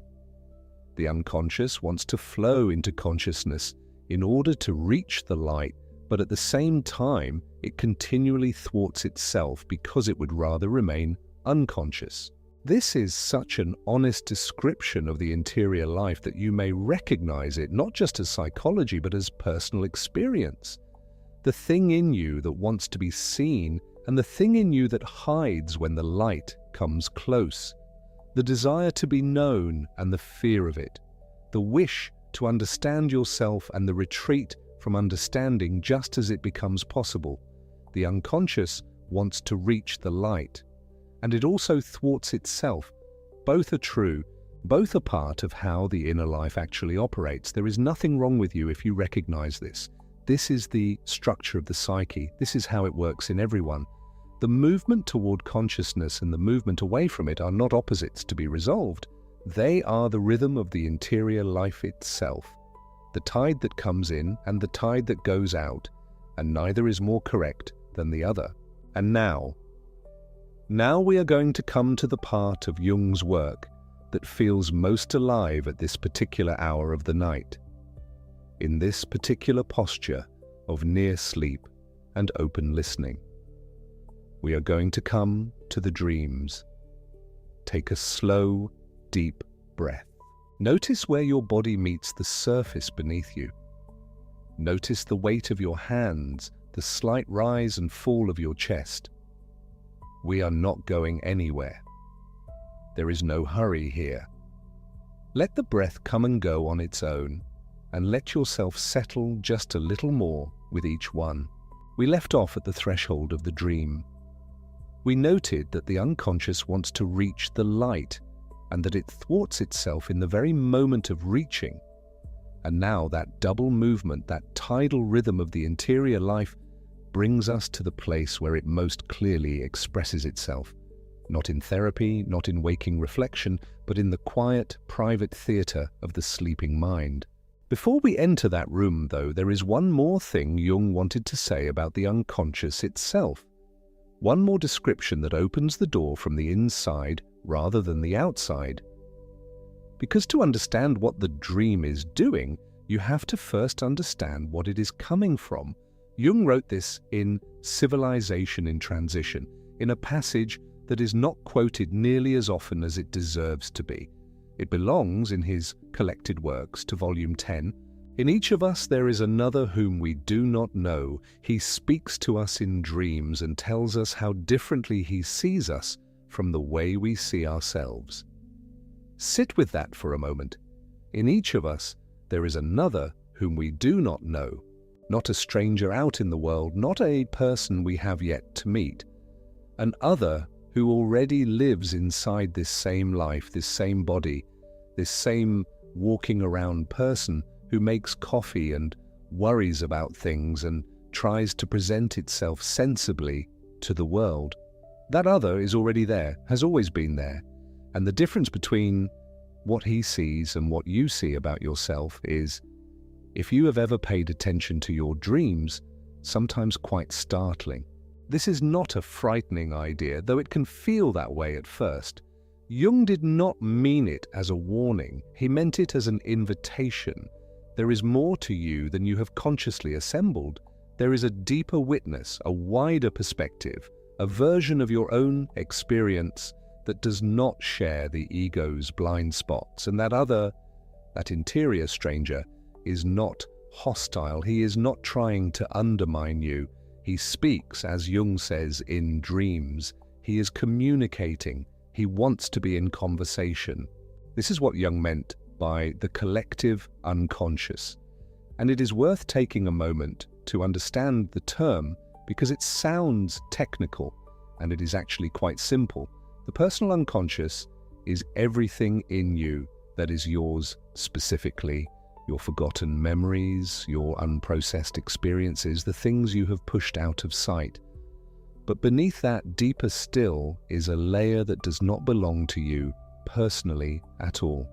The unconscious wants to flow into consciousness in order to reach the light, but at the same time, it continually thwarts itself because it would rather remain unconscious. This is such an honest description of the interior life that you may recognize it not just as psychology, but as personal experience. The thing in you that wants to be seen and the thing in you that hides when the light comes close. The desire to be known and the fear of it. The wish to understand yourself and the retreat from understanding just as it becomes possible. The unconscious wants to reach the light. And it also thwarts itself. Both are true. Both are part of how the inner life actually operates. There is nothing wrong with you if you recognize this. This is the structure of the psyche. This is how it works in everyone. The movement toward consciousness and the movement away from it are not opposites to be resolved. They are the rhythm of the interior life itself. The tide that comes in and the tide that goes out, and neither is more correct than the other. And now, Now we are going to come to the part of Jung's work that feels most alive at this particular hour of the night, in this particular posture of near sleep and open listening. We are going to come to the dreams. Take a slow, deep breath. Notice where your body meets the surface beneath you. Notice the weight of your hands, the slight rise and fall of your chest. We are not going anywhere. There is no hurry here. Let the breath come and go on its own, and let yourself settle just a little more with each one. We left off at the threshold of the dream. We noted that the unconscious wants to reach the light, and that it thwarts itself in the very moment of reaching. And now that double movement, that tidal rhythm of the interior life, brings us to the place where it most clearly expresses itself. Not in therapy, not in waking reflection, but in the quiet, private theatre of the sleeping mind. Before we enter that room, though, there is one more thing Jung wanted to say about the unconscious itself. One more description that opens the door from the inside rather than the outside. Because to understand what the dream is doing, you have to first understand what it is coming from. Jung wrote this in Civilization in Transition, in a passage that is not quoted nearly as often as it deserves to be. It belongs in his collected works to Volume 10. In each of us there is another whom we do not know. He speaks to us in dreams and tells us how differently he sees us from the way we see ourselves. Sit with that for a moment. In each of us there is another whom we do not know. Not a stranger out in the world, not a person we have yet to meet. An other who already lives inside this same life, this same body, this same walking around person who makes coffee and worries about things and tries to present itself sensibly to the world. That other is already there, has always been there. And the difference between what he sees and what you see about yourself is, if you have ever paid attention to your dreams, sometimes quite startling. This is not a frightening idea, though it can feel that way at first. Jung did not mean it as a warning. He meant it as an invitation. There is more to you than you have consciously assembled. There is a deeper witness, a wider perspective, a version of your own experience that does not share the ego's blind spots. And that other, that interior stranger, is not hostile. He is not trying to undermine you. He speaks, as Jung says, in dreams. He is communicating. He wants to be in conversation. This is what Jung meant by the collective unconscious. And it is worth taking a moment to understand the term because it sounds technical and it is actually quite simple. The personal unconscious is everything in you that is yours specifically. Your forgotten memories, your unprocessed experiences, the things you have pushed out of sight. But beneath that, deeper still, is a layer that does not belong to you personally at all.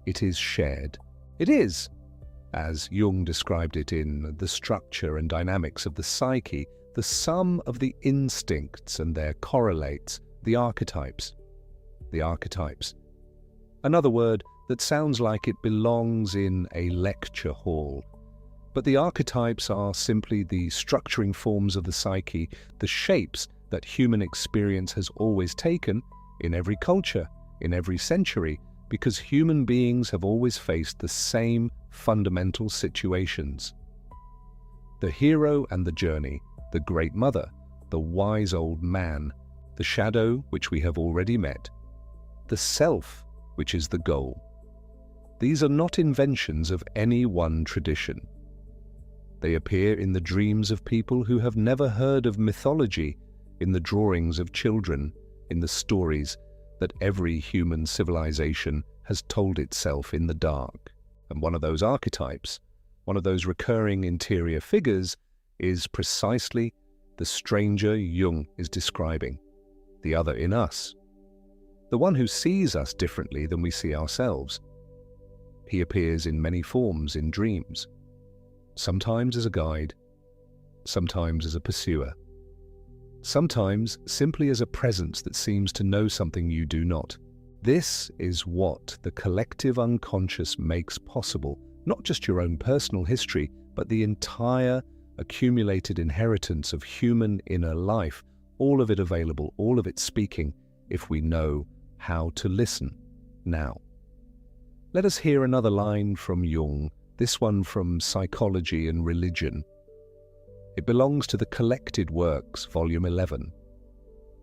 It is shared. It is, as Jung described it in The Structure and Dynamics of the Psyche, the sum of the instincts and their correlates, the archetypes. The archetypes. Another word that sounds like it belongs in a lecture hall. But the archetypes are simply the structuring forms of the psyche, the shapes that human experience has always taken in every culture, in every century, because human beings have always faced the same fundamental situations. The hero and the journey, the great mother, the wise old man, the shadow, which we have already met, the self, which is the goal. These are not inventions of any one tradition. They appear in the dreams of people who have never heard of mythology, in the drawings of children, in the stories that every human civilization has told itself in the dark. And one of those archetypes, one of those recurring interior figures, is precisely the stranger Jung is describing, the other in us, the one who sees us differently than we see ourselves. He appears in many forms in dreams, sometimes as a guide, sometimes as a pursuer. sometimes simply as a presence that seems to know something you do not. This is what the collective unconscious makes possible, not just your own personal history, but the entire accumulated inheritance of human inner life, all of it available, all of it speaking, if we know how to listen. Now, let us hear another line from Jung, this one from Psychology and Religion. It belongs to the Collected Works, Volume 11.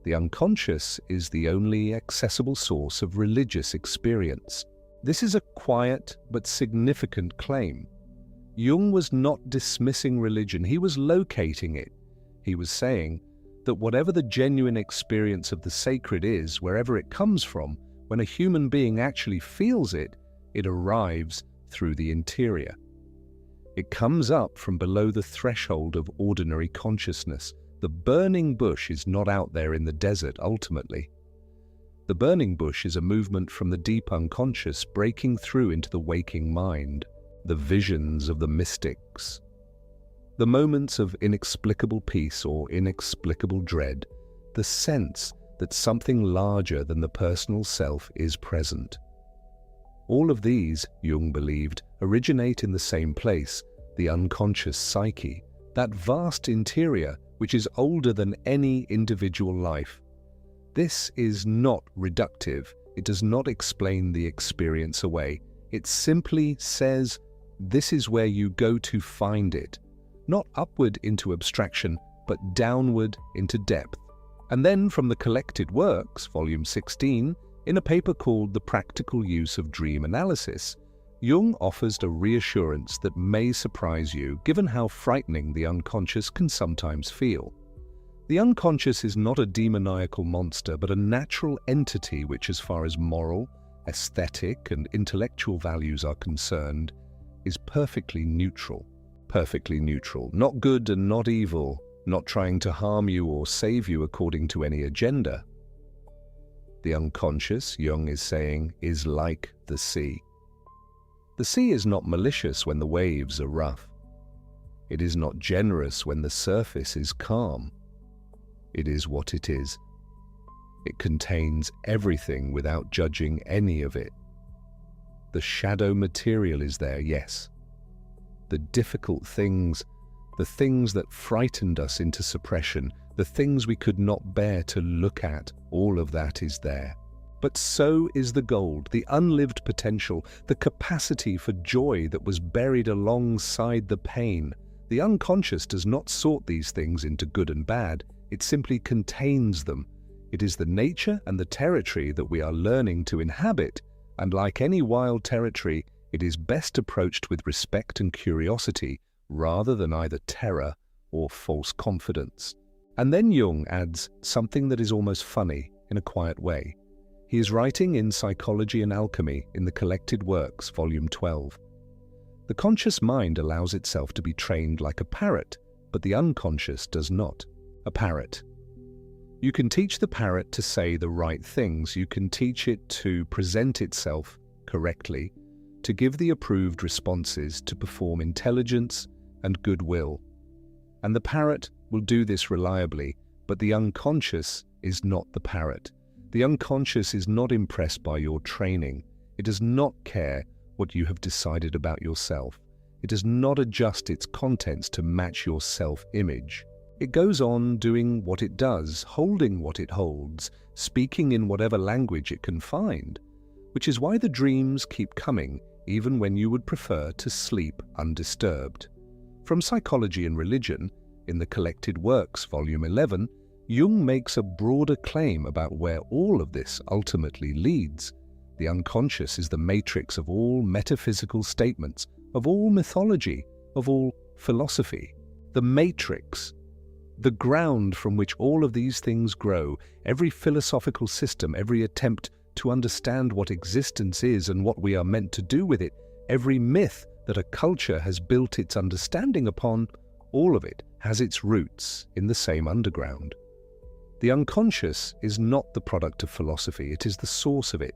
The unconscious is the only accessible source of religious experience. This is a quiet but significant claim. Jung was not dismissing religion, he was locating it. He was saying that whatever the genuine experience of the sacred is, wherever it comes from, when a human being actually feels it, it arrives through the interior. It comes up from below the threshold of ordinary consciousness. The burning bush is not out there in the desert, ultimately. The burning bush is a movement from the deep unconscious breaking through into the waking mind, the visions of the mystics, the moments of inexplicable peace or inexplicable dread, the sense that something larger than the personal self is present. All of these, Jung believed, originate in the same place, the unconscious psyche, that vast interior which is older than any individual life. This is not reductive. It does not explain the experience away. It simply says, this is where you go to find it. Not upward into abstraction, but downward into depth. And then from the Collected Works, Volume 16, in a paper called The Practical Use of Dream Analysis, Jung offers a reassurance that may surprise you, given how frightening the unconscious can sometimes feel. The unconscious is not a demoniacal monster, but a natural entity which, as far as moral, aesthetic, and intellectual values are concerned, is perfectly neutral. Perfectly neutral, not good and not evil, not trying to harm you or save you according to any agenda. The unconscious, Jung is saying, is like the sea. The sea is not malicious when the waves are rough. It is not generous when the surface is calm. It is what it is. It contains everything without judging any of it. The shadow material is there, yes. The difficult things, the things that frightened us into suppression, the things we could not bear to look at, all of that is there. But so is the gold, the unlived potential, the capacity for joy that was buried alongside the pain. The unconscious does not sort these things into good and bad, it simply contains them. It is the nature and the territory that we are learning to inhabit, and like any wild territory, it is best approached with respect and curiosity, rather than either terror or false confidence. And then Jung adds something that is almost funny in a quiet way. He is writing in Psychology and Alchemy in the Collected Works, Volume 12. The conscious mind allows itself to be trained like a parrot, but the unconscious does not. A parrot. You can teach the parrot to say the right things. You can teach it to present itself correctly, to give the approved responses, to perform intelligence and goodwill. And the parrot will do this reliably, but the unconscious is not the parrot. The unconscious is not impressed by your training. It does not care what you have decided about yourself. It does not adjust its contents to match your self-image. It goes on doing what it does, holding what it holds, speaking in whatever language it can find, which is why the dreams keep coming, even when you would prefer to sleep undisturbed. From Psychology and Religion, in the Collected Works, Volume 11, Jung makes a broader claim about where all of this ultimately leads. The unconscious is the matrix of all metaphysical statements, of all mythology, of all philosophy. The matrix, the ground from which all of these things grow, every philosophical system, every attempt to understand what existence is and what we are meant to do with it, every myth that a culture has built its understanding upon, all of it has its roots in the same underground. The unconscious is not the product of philosophy, it is the source of it.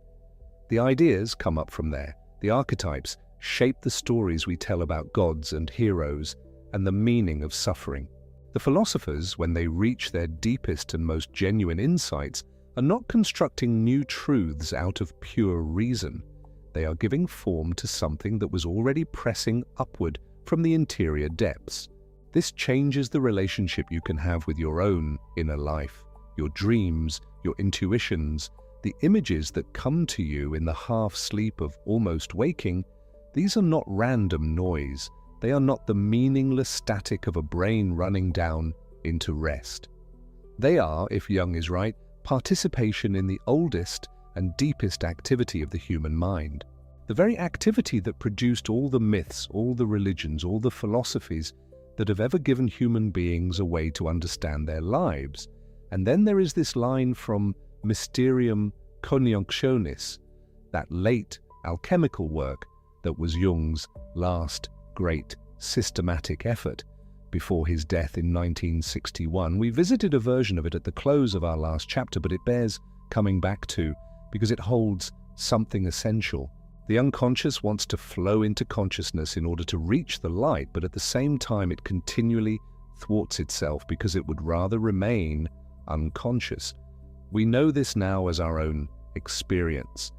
The ideas come up from there. The archetypes shape the stories we tell about gods and heroes and the meaning of suffering. The philosophers, when they reach their deepest and most genuine insights, are not constructing new truths out of pure reason. They are giving form to something that was already pressing upward from the interior depths. This changes the relationship you can have with your own inner life, your dreams, your intuitions, the images that come to you in the half-sleep of almost waking. These are not random noise. They are not the meaningless static of a brain running down into rest. They are, if Jung is right, participation in the oldest and deepest activity of the human mind. The very activity that produced all the myths, all the religions, all the philosophies that have ever given human beings a way to understand their lives. And then there is this line from Mysterium Coniunctionis, that late alchemical work that was Jung's last great systematic effort before his death in 1961. We visited a version of it at the close of our last chapter, but it bears coming back to because it holds something essential. The unconscious wants to flow into consciousness in order to reach the light, but at the same time it continually thwarts itself because it would rather remain unconscious. We know this now as our own experience,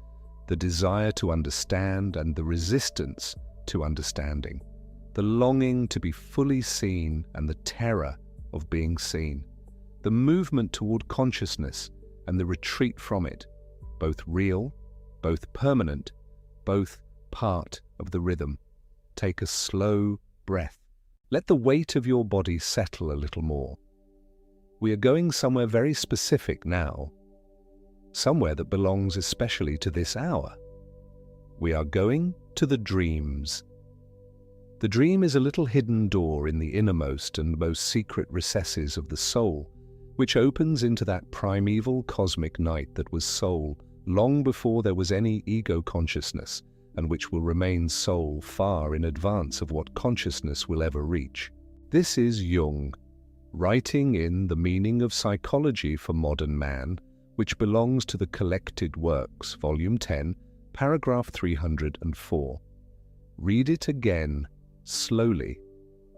the desire to understand and the resistance to understanding, the longing to be fully seen and the terror of being seen, the movement toward consciousness and the retreat from it, both real, both permanent, both part of the rhythm. Take a slow breath. Let the weight of your body settle a little more. We are going somewhere very specific now, somewhere that belongs especially to this hour. We are going to the dreams. The dream is a little hidden door in the innermost and most secret recesses of the soul, which opens into that primeval cosmic night that was soul long before there was any ego consciousness, and which will remain soul far in advance of what consciousness will ever reach. This is Jung, writing in The Meaning of Psychology for Modern Man, which belongs to the Collected Works, Volume 10, paragraph 304. Read it again, slowly.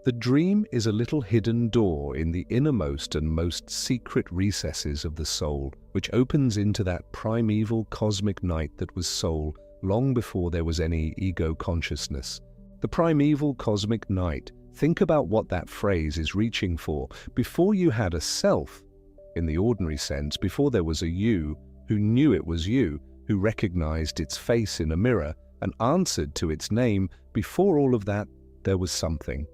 The dream is a little hidden door in the innermost and most secret recesses of the soul, which opens into that primeval cosmic night that was soul long before there was any ego consciousness. The primeval cosmic night, think about what that phrase is reaching for. Before you had a self, in the ordinary sense, before there was a you who knew it was you, who recognized its face in a mirror and answered to its name, before all of that, there was something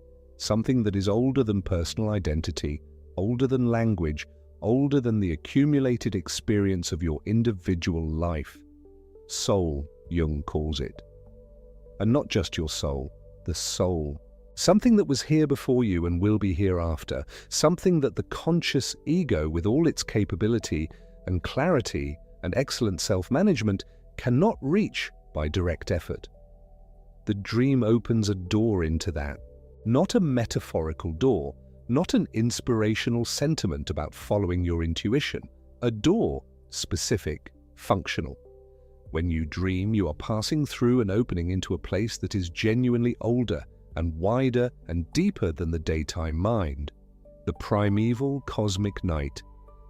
that is older than personal identity, older than language, older than the accumulated experience of your individual life. Soul, Jung calls it. And not just your soul, the soul. Something that was here before you and will be hereafter. Something that the conscious ego, with all its capability and clarity and excellent self-management, cannot reach by direct effort. The dream opens a door into that. Not a metaphorical door, not an inspirational sentiment about following your intuition. A door, specific, functional. When you dream, you are passing through an opening into a place that is genuinely older and wider and deeper than the daytime mind. The primeval cosmic night,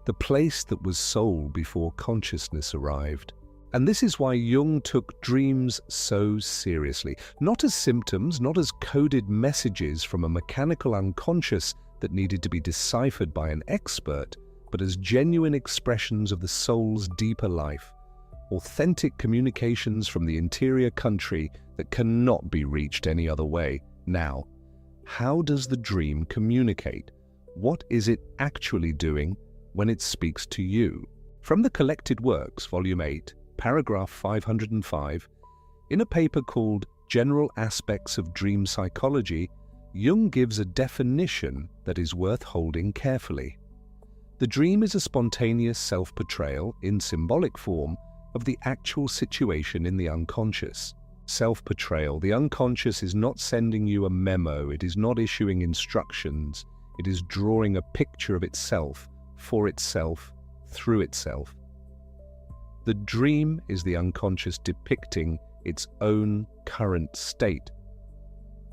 the place that was soul before consciousness arrived. And this is why Jung took dreams so seriously, not as symptoms, not as coded messages from a mechanical unconscious that needed to be deciphered by an expert, but as genuine expressions of the soul's deeper life, authentic communications from the interior country that cannot be reached any other way. Now, how does the dream communicate? What is it actually doing when it speaks to you? From the Collected Works, Volume 8, paragraph 505, in a paper called General Aspects of Dream Psychology, Jung gives a definition that is worth holding carefully. The dream is a spontaneous self-portrayal, in symbolic form, of the actual situation in the unconscious. Self-portrayal. The unconscious is not sending you a memo, it is not issuing instructions, it is drawing a picture of itself, for itself, through itself. The dream is the unconscious depicting its own current state.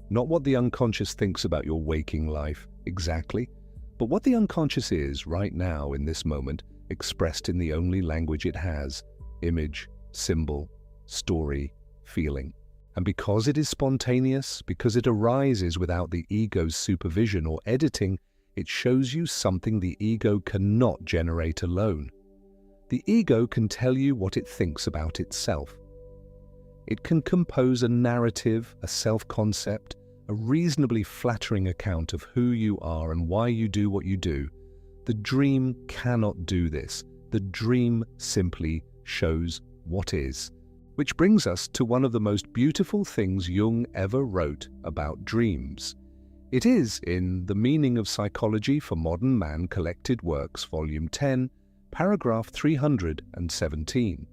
Not what the unconscious thinks about your waking life, exactly, But what the unconscious is right now in this moment, expressed in the only language it has: image, symbol, story, feeling. And because it is spontaneous, because it arises without the ego's supervision or editing, it shows you something the ego cannot generate alone. The ego can tell you what it thinks about itself. It can compose a narrative, a self-concept, a reasonably flattering account of who you are and why you do what you do. The dream cannot do this. The dream simply shows what is. Which brings us to one of the most beautiful things Jung ever wrote about dreams. It is in The Meaning of Psychology for Modern Man Collected Works, Volume 10, paragraph 317.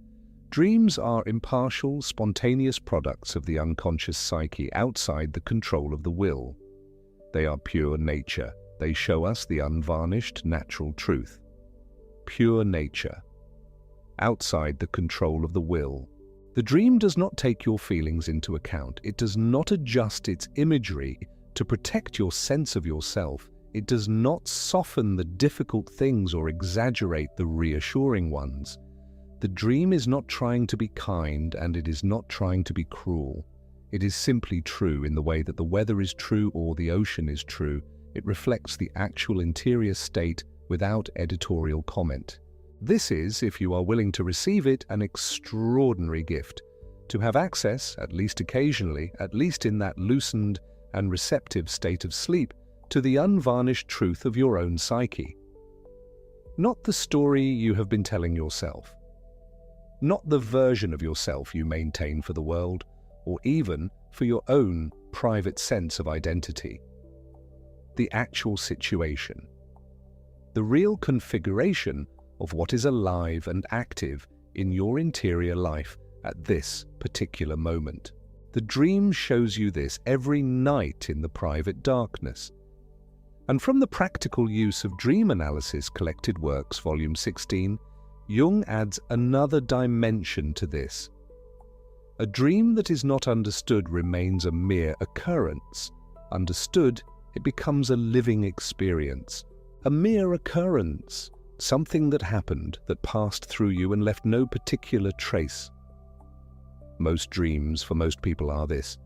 Dreams are impartial, spontaneous products of the unconscious psyche outside the control of the will. They are pure nature. They show us the unvarnished natural truth. Pure nature. Outside the control of the will. The dream does not take your feelings into account. It does not adjust its imagery to protect your sense of yourself. It does not soften the difficult things or exaggerate the reassuring ones. The dream is not trying to be kind, and it is not trying to be cruel. It is simply true in the way that the weather is true or the ocean is true. It reflects the actual interior state without editorial comment. This is, if you are willing to receive it, an extraordinary gift. To have access, at least occasionally, at least in that loosened and receptive state of sleep, to the unvarnished truth of your own psyche. Not the story you have been telling yourself. Not the version of yourself you maintain for the world, or even for your own private sense of identity. The actual situation. The real configuration of what is alive and active in your interior life at this particular moment. The dream shows you this every night in the private darkness. And from the practical use of dream analysis, Collected Works, Volume 16, Jung adds another dimension to this. A dream that is not understood remains a mere occurrence. Understood, it becomes a living experience. A mere occurrence. Something that happened, that passed through you and left no particular trace. Most dreams for most people are this.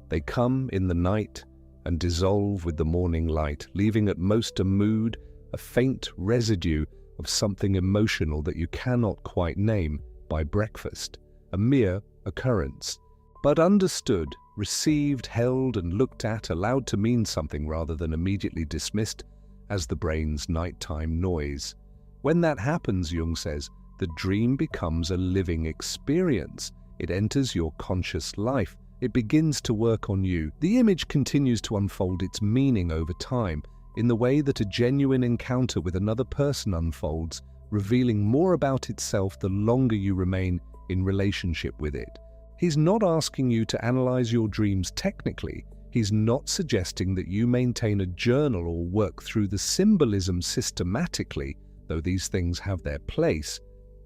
They come in the night and dissolve with the morning light, leaving at most a mood, a faint residue of something emotional that you cannot quite name by breakfast. A mere occurrence. But understood, received, held and looked at, allowed to mean something rather than immediately dismissed as the brain's nighttime noise. When that happens, Jung says, the dream becomes a living experience. It enters your conscious life. It begins to work on you. The image continues to unfold its meaning over time, in the way that a genuine encounter with another person unfolds, revealing more about itself the longer you remain in relationship with it. He's not asking you to analyze your dreams technically. He's not suggesting that you maintain a journal or work through the symbolism systematically, though these things have their place.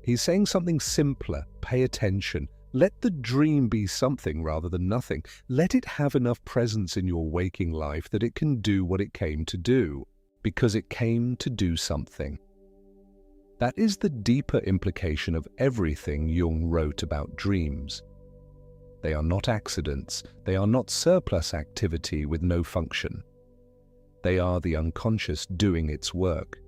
He's saying something simpler. Pay attention. Let the dream be something rather than nothing. Let it have enough presence in your waking life that it can do what it came to do, because it came to do something. That is the deeper implication of everything Jung wrote about dreams. They are not accidents. They are not surplus activity with no function. They are the unconscious doing its work.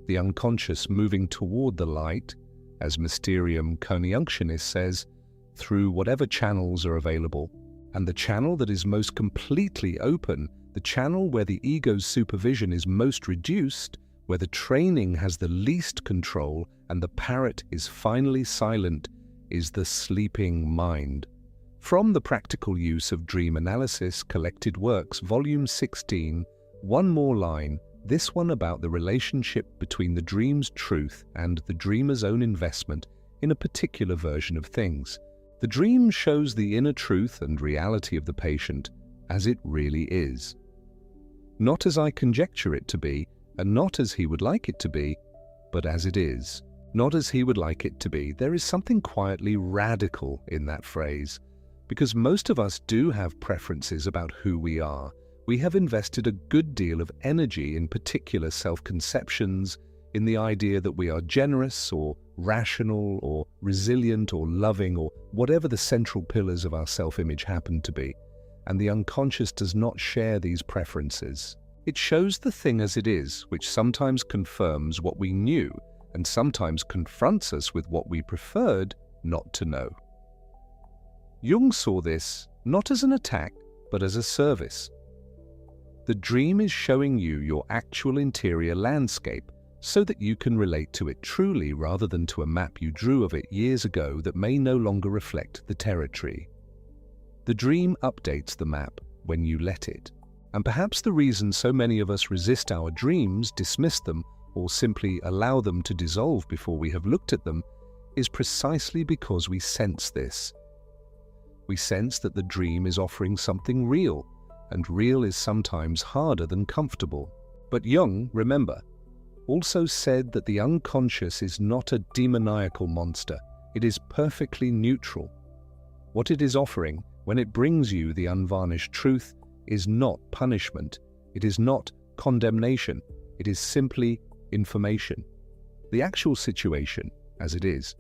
The unconscious moving toward the light, as Mysterium Coniunctionis says, through whatever channels are available. And the channel that is most completely open, the channel where the ego's supervision is most reduced, where the training has the least control and the parrot is finally silent, is the sleeping mind. From the practical use of dream analysis, Collected Works, Volume 16, one more line, this one about the relationship between the dream's truth and the dreamer's own investment in a particular version of things. The dream shows the inner truth and reality of the patient as it really is. Not as I conjecture it to be, and not as he would like it to be, but as it is. Not as he would like it to be. There is something quietly radical in that phrase, because most of us do have preferences about who we are. We have invested a good deal of energy in particular self-conceptions, in the idea that we are generous or rational or resilient or loving or whatever the central pillars of our self-image happen to be, and the unconscious does not share these preferences. It shows the thing as it is, which sometimes confirms what we knew and sometimes confronts us with what we preferred not to know. Jung saw this not as an attack, but as a service. The dream is showing you your actual interior landscape so that you can relate to it truly rather than to a map you drew of it years ago that may no longer reflect the territory. The dream updates the map when you let it. And perhaps the reason so many of us resist our dreams, dismiss them, or simply allow them to dissolve before we have looked at them is precisely because we sense this. We sense that the dream is offering something real, and real is sometimes harder than comfortable. But Jung, remember, also said that the unconscious is not a demoniacal monster. It is perfectly neutral. What it is offering, when it brings you the unvarnished truth, is not punishment. It is not condemnation. It is simply information. The actual situation, as it is,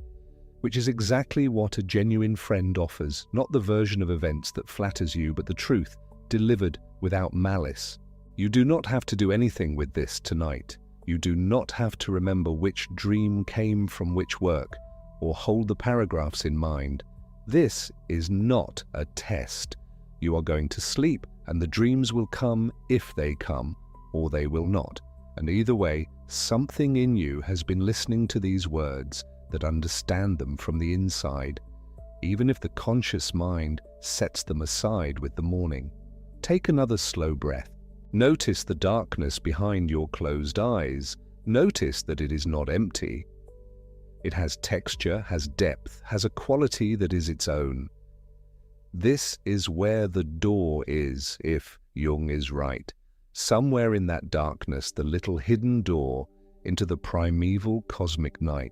which is exactly what a genuine friend offers, not the version of events that flatters you, but the truth, delivered without malice. You do not have to do anything with this tonight. You do not have to remember which dream came from which work, or hold the paragraphs in mind. This is not a test. You are going to sleep, and the dreams will come if they come, or they will not. And either way, something in you has been listening to these words that understand them from the inside, even if the conscious mind sets them aside with the morning. Take another slow breath. Notice the darkness behind your closed eyes. Notice that it is not empty. It has texture, has depth, has a quality that is its own. This is where the door is, if Jung is right. Somewhere in that darkness, the little hidden door into the primeval cosmic night.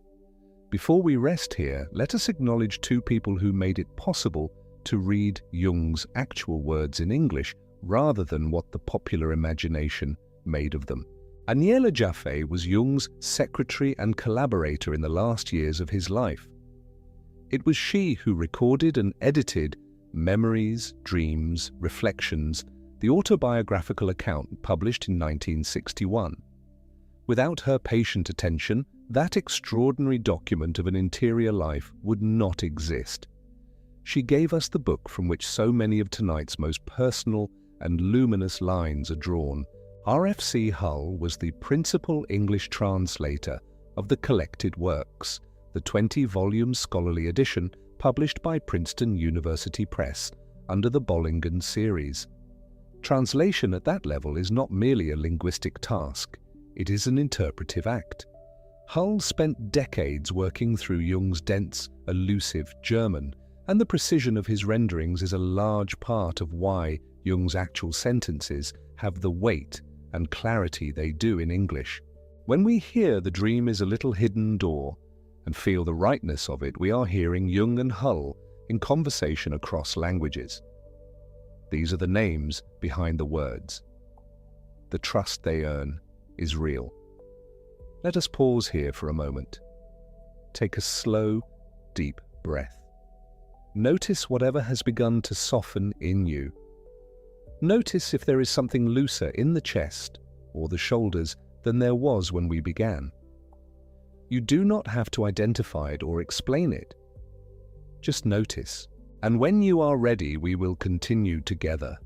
Before we rest here, let us acknowledge two people who made it possible to read Jung's actual words in English rather than what the popular imagination made of them. Aniela Jaffé was Jung's secretary and collaborator in the last years of his life. It was she who recorded and edited Memories, Dreams, Reflections, the autobiographical account published in 1961. Without her patient attention, that extraordinary document of an interior life would not exist. She gave us the book from which so many of tonight's most personal and luminous lines are drawn. R.F.C. Hull was the principal English translator of the collected works, the 20-volume scholarly edition published by Princeton University Press under the Bollingen series. Translation at that level is not merely a linguistic task, it is an interpretive act. Hull spent decades working through Jung's dense, elusive German, and the precision of his renderings is a large part of why Jung's actual sentences have the weight and clarity they do in English. When we hear the dream is a little hidden door and feel the rightness of it, we are hearing Jung and Hull in conversation across languages. These are the names behind the words. The trust they earn is real. Let us pause here for a moment. Take a slow, deep breath. Notice whatever has begun to soften in you. Notice if there is something looser in the chest or the shoulders than there was when we began. You do not have to identify it or explain it. Just notice. And when you are ready, we will continue together.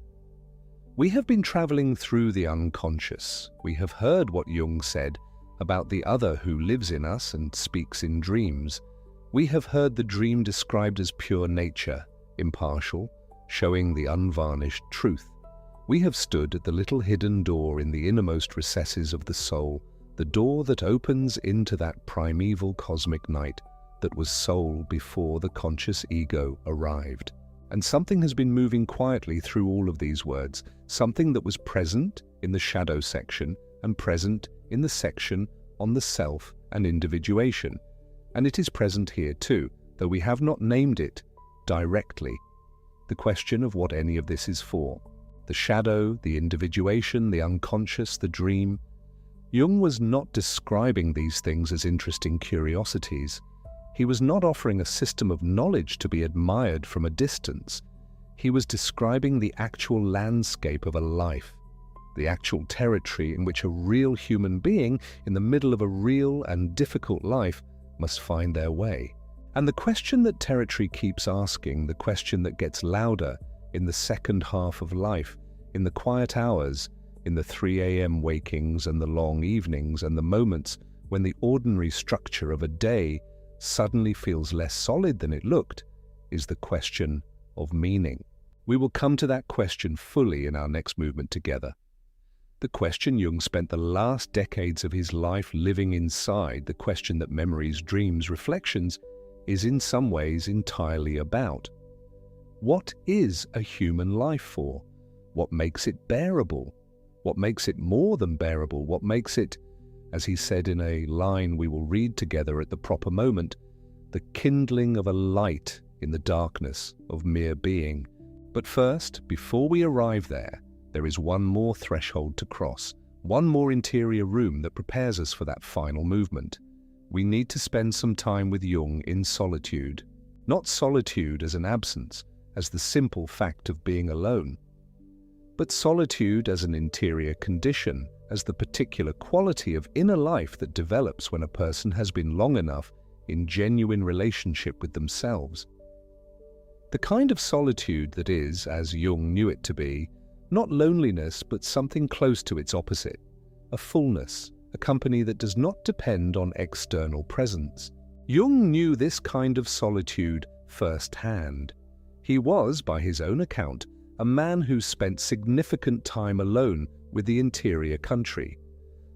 We have been traveling through the unconscious. We have heard what Jung said about the other who lives in us and speaks in dreams. We have heard the dream described as pure nature, impartial, showing the unvarnished truth. We have stood at the little hidden door in the innermost recesses of the soul, the door that opens into that primeval cosmic night that was soul before the conscious ego arrived. And something has been moving quietly through all of these words, something that was present in the shadow section and present in the section on the self and individuation. And it is present here too, though we have not named it directly. The question of what any of this is for. the shadow, the individuation, the unconscious, the dream. Jung was not describing these things as interesting curiosities. He was not offering a system of knowledge to be admired from a distance. He was describing the actual landscape of a life, the actual territory in which a real human being in the middle of a real and difficult life must find their way. And the question that territory keeps asking, the question that gets louder in the second half of life, in the quiet hours, in the 3 a.m. wakings and the long evenings and the moments when the ordinary structure of a day suddenly feels less solid than it looked, is the question of meaning. We will come to that question fully in our next movement together. The question Jung spent the last decades of his life living inside, the question that memories, dreams, reflections is in some ways entirely about. What is a human life for? What makes it bearable? What makes it more than bearable? What makes it, as he said in a line we will read together at the proper moment, the kindling of a light in the darkness of mere being? But first, before we arrive there is one more threshold to cross, one more interior room that prepares us for that final movement. We need to spend some time with Jung in solitude. Not solitude as an absence, as the simple fact of being alone, but solitude as an interior condition, as the particular quality of inner life that develops when a person has been long enough in genuine relationship with themselves. The kind of solitude that is, as Jung knew it to be, not loneliness but something close to its opposite, a fullness, a company that does not depend on external presence. Jung knew this kind of solitude firsthand. He was, by his own account, a man who spent significant time alone with the interior country.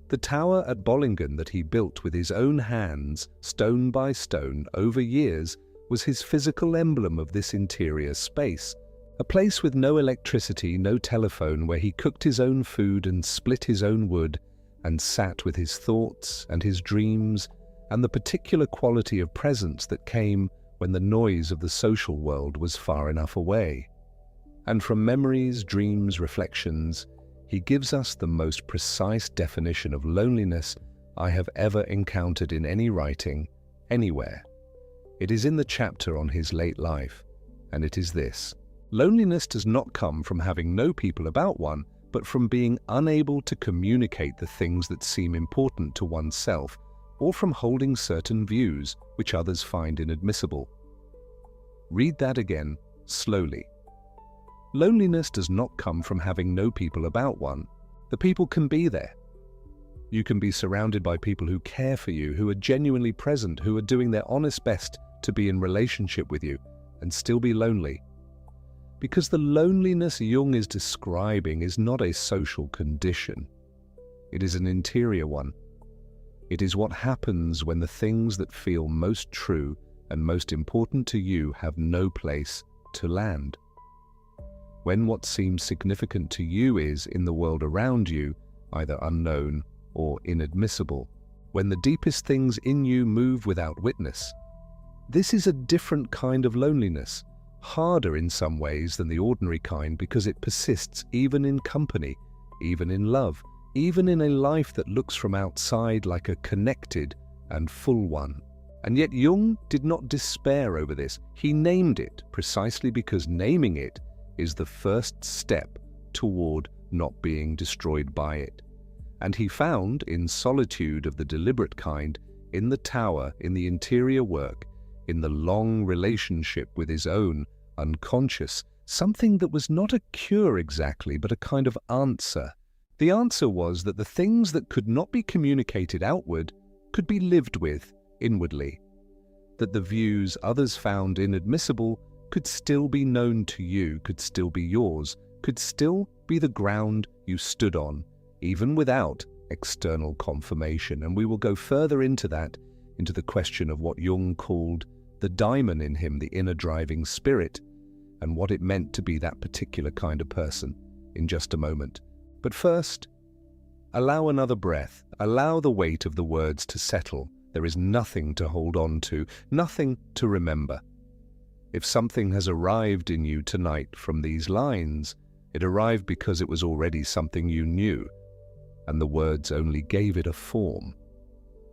The tower at Bollingen that he built with his own hands, stone by stone, over years, was his physical emblem of this interior space. A place with no electricity, no telephone, where he cooked his own food and split his own wood, and sat with his thoughts and his dreams, and the particular quality of presence that came when the noise of the social world was far enough away. And from memories, dreams, reflections, he gives us the most precise definition of loneliness I have ever encountered in any writing, anywhere. It is in the chapter on his late life, and it is this: loneliness does not come from having no people about one, but from being unable to communicate the things that seem important to oneself, or from holding certain views which others find inadmissible. Read that again, slowly. Loneliness does not come from having no people about one. The people can be there. You can be surrounded by people who care for you, who are genuinely present, who are doing their honest best to be in relationship with you, and still be lonely. Because the loneliness Jung is describing is not a social condition. It is an interior one. It is what happens when the things that feel most true and most important to you have no place to land. When what seems significant to you is, in the world around you, either unknown or inadmissible. When the deepest things in you move without witness. This is a different kind of loneliness, harder in some ways than the ordinary kind because it persists even in company, even in love, even in a life that looks from outside like a connected and full one. And yet Jung did not despair over this. He named it precisely because naming it is the first step toward not being destroyed by it. And he found, in solitude of the deliberate kind, in the tower, in the interior work, in the long relationship with his own unconscious, something that was not a cure exactly, but a kind of answer. The answer was that the things that could not be communicated outward could be lived with inwardly, that the views others found inadmissible could still be known to you, could still be yours, could still be the ground you stood on, even without external confirmation. And we will go further into that, into the question of what Jung called the diamond in him, the inner driving spirit, and what it meant to be that particular kind of person in just a moment. But first, allow another breath, allow the weight of the words to settle. There is nothing to hold on to, nothing to remember. If something has arrived in you tonight from these lines, It arrived because it was already something you knew, and the words only gave it a form.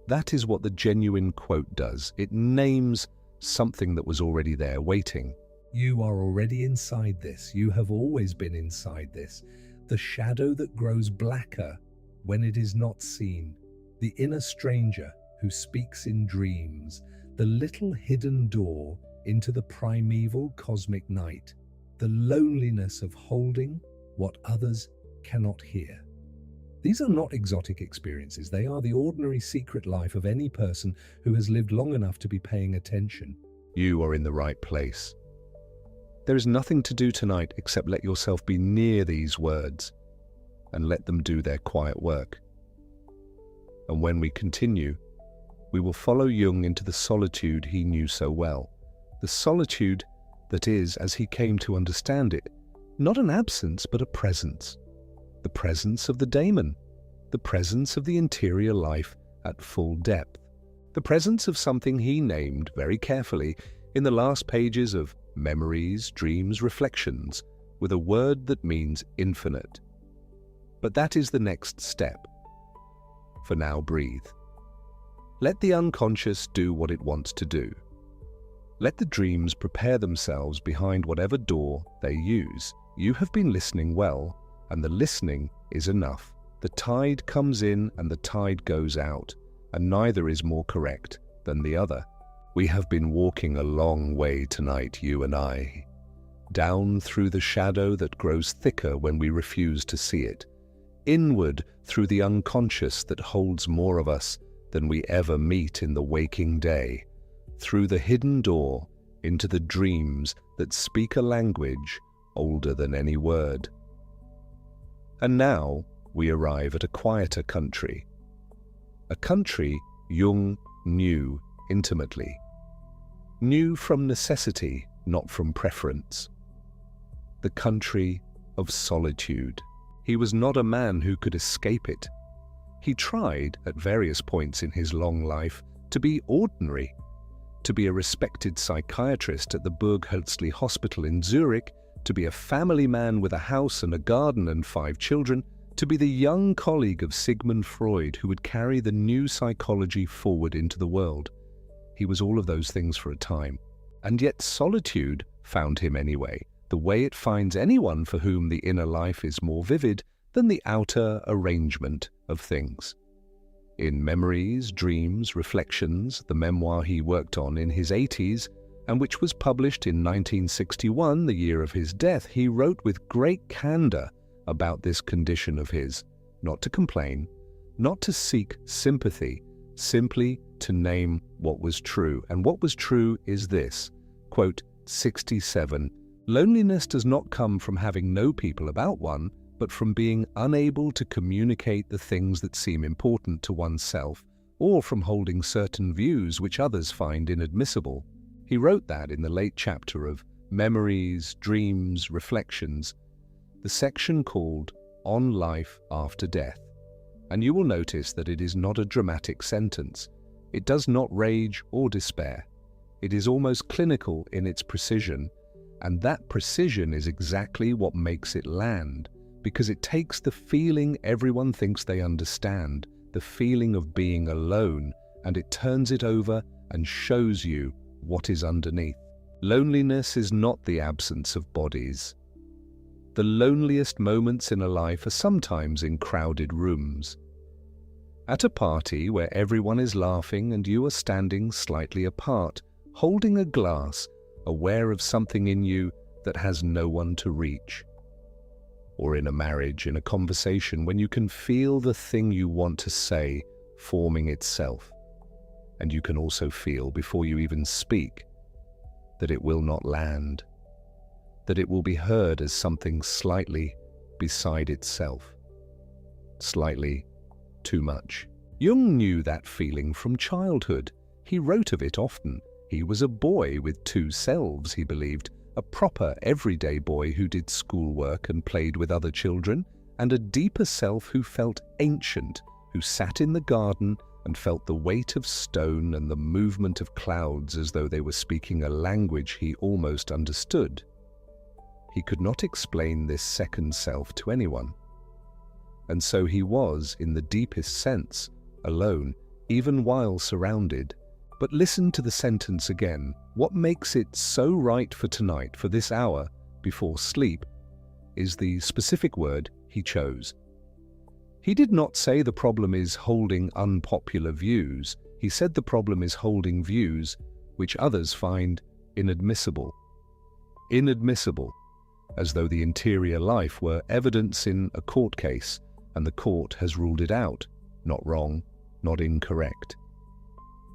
That is what the genuine quote does. It names something that was already there waiting. You are already inside this. You have always been inside this. The shadow that grows blacker when it is not seen. The inner stranger who speaks in dreams. The little hidden door into the primeval cosmic night. The loneliness of holding what others cannot hear. These are not exotic experiences. They are the ordinary secret life of any person who has lived long enough to be paying attention. You are in the right place. There is nothing to do tonight except let yourself be near these words and let them do their quiet work. And when we continue, we will follow Jung into the solitude he knew so well. The solitude that is, as he came to understand it, not an absence but a presence. The presence of the daemon, the presence of the interior life at full depth, the presence of something he named very carefully in the last pages of Memories, Dreams, Reflections, with a word that means infinite. But that is the next step. For now, breathe. Let the unconscious do what it wants to do. Let the dreams prepare themselves behind whatever door they use. You have been listening well, and the listening is enough. The tide comes in and the tide goes out, and neither is more correct than the other. We have been walking a long way tonight, you and I, down through the shadow that grows thicker when we refuse to see it, inward through the unconscious that holds more of us than we ever meet in the waking day, through the hidden door into the dreams that speak a language older than any word. And now we arrive at a quieter country, a country Jung knew intimately, knew from necessity, not from preference. The country of solitude. He was not a man who could escape it. He tried, at various points in his long life, to be ordinary, to be a respected psychiatrist at the Burghölzli Hospital in Zurich, to be a family man with a house and a garden and 5 children, to be the young colleague of Sigmund Freud who would carry the new psychology forward into the world. He was all of those things for a time. And yet solitude found him anyway, the way it finds anyone for whom the inner life is more vivid than the outer arrangement of things. In Memories, Dreams, Reflections, the memoir he worked on in his 80s, and which was published in 1961, the year of his death, he wrote with great candor about this condition of his, not to complain, not to seek sympathy, simply to name what was true. And what was true is this, quote, 67, loneliness does not come from having no people about one, but from being unable to communicate the things that seem important to oneself, or from holding certain views which others find inadmissible. He wrote that in the late chapter of Memories, Dreams, Reflections, the section called On Life After Death. And you will notice that it is not a dramatic sentence. It does not rage or despair. It is almost clinical in its precision, and that precision is exactly what makes it land, because it takes the feeling everyone thinks they understand, the feeling of being alone, and it turns it over and shows you what is underneath. Loneliness is not the absence of bodies. The loneliest moments in a life are sometimes in crowded rooms. At a party where everyone is laughing and you are standing slightly apart, holding a glass, aware of something in you that has no one to reach. Or in a marriage, in a conversation, when you can feel the thing you want to say forming itself. And you can also feel, before you even speak, that it will not land, that it will be heard as something slightly beside itself, slightly too much. Jung knew that feeling from childhood. He wrote of it often. He was a boy with 2 selves, he believed, a proper, everyday boy who did schoolwork and played with other children, and a deeper self who felt ancient, who sat in the garden and felt the weight of stone and the movement of clouds as though they were speaking a language he almost understood. he could not explain this second self to anyone. And so he was, in the deepest sense, alone, even while surrounded. But listen to the sentence again. What makes it so right for tonight, for this hour before sleep, is the specific word he chose. He did not say the problem is holding unpopular views. He said the problem is holding views which others find inadmissible. Inadmissible, as though the interior life were evidence in a court case and the court has ruled it out, not wrong, not incorrect.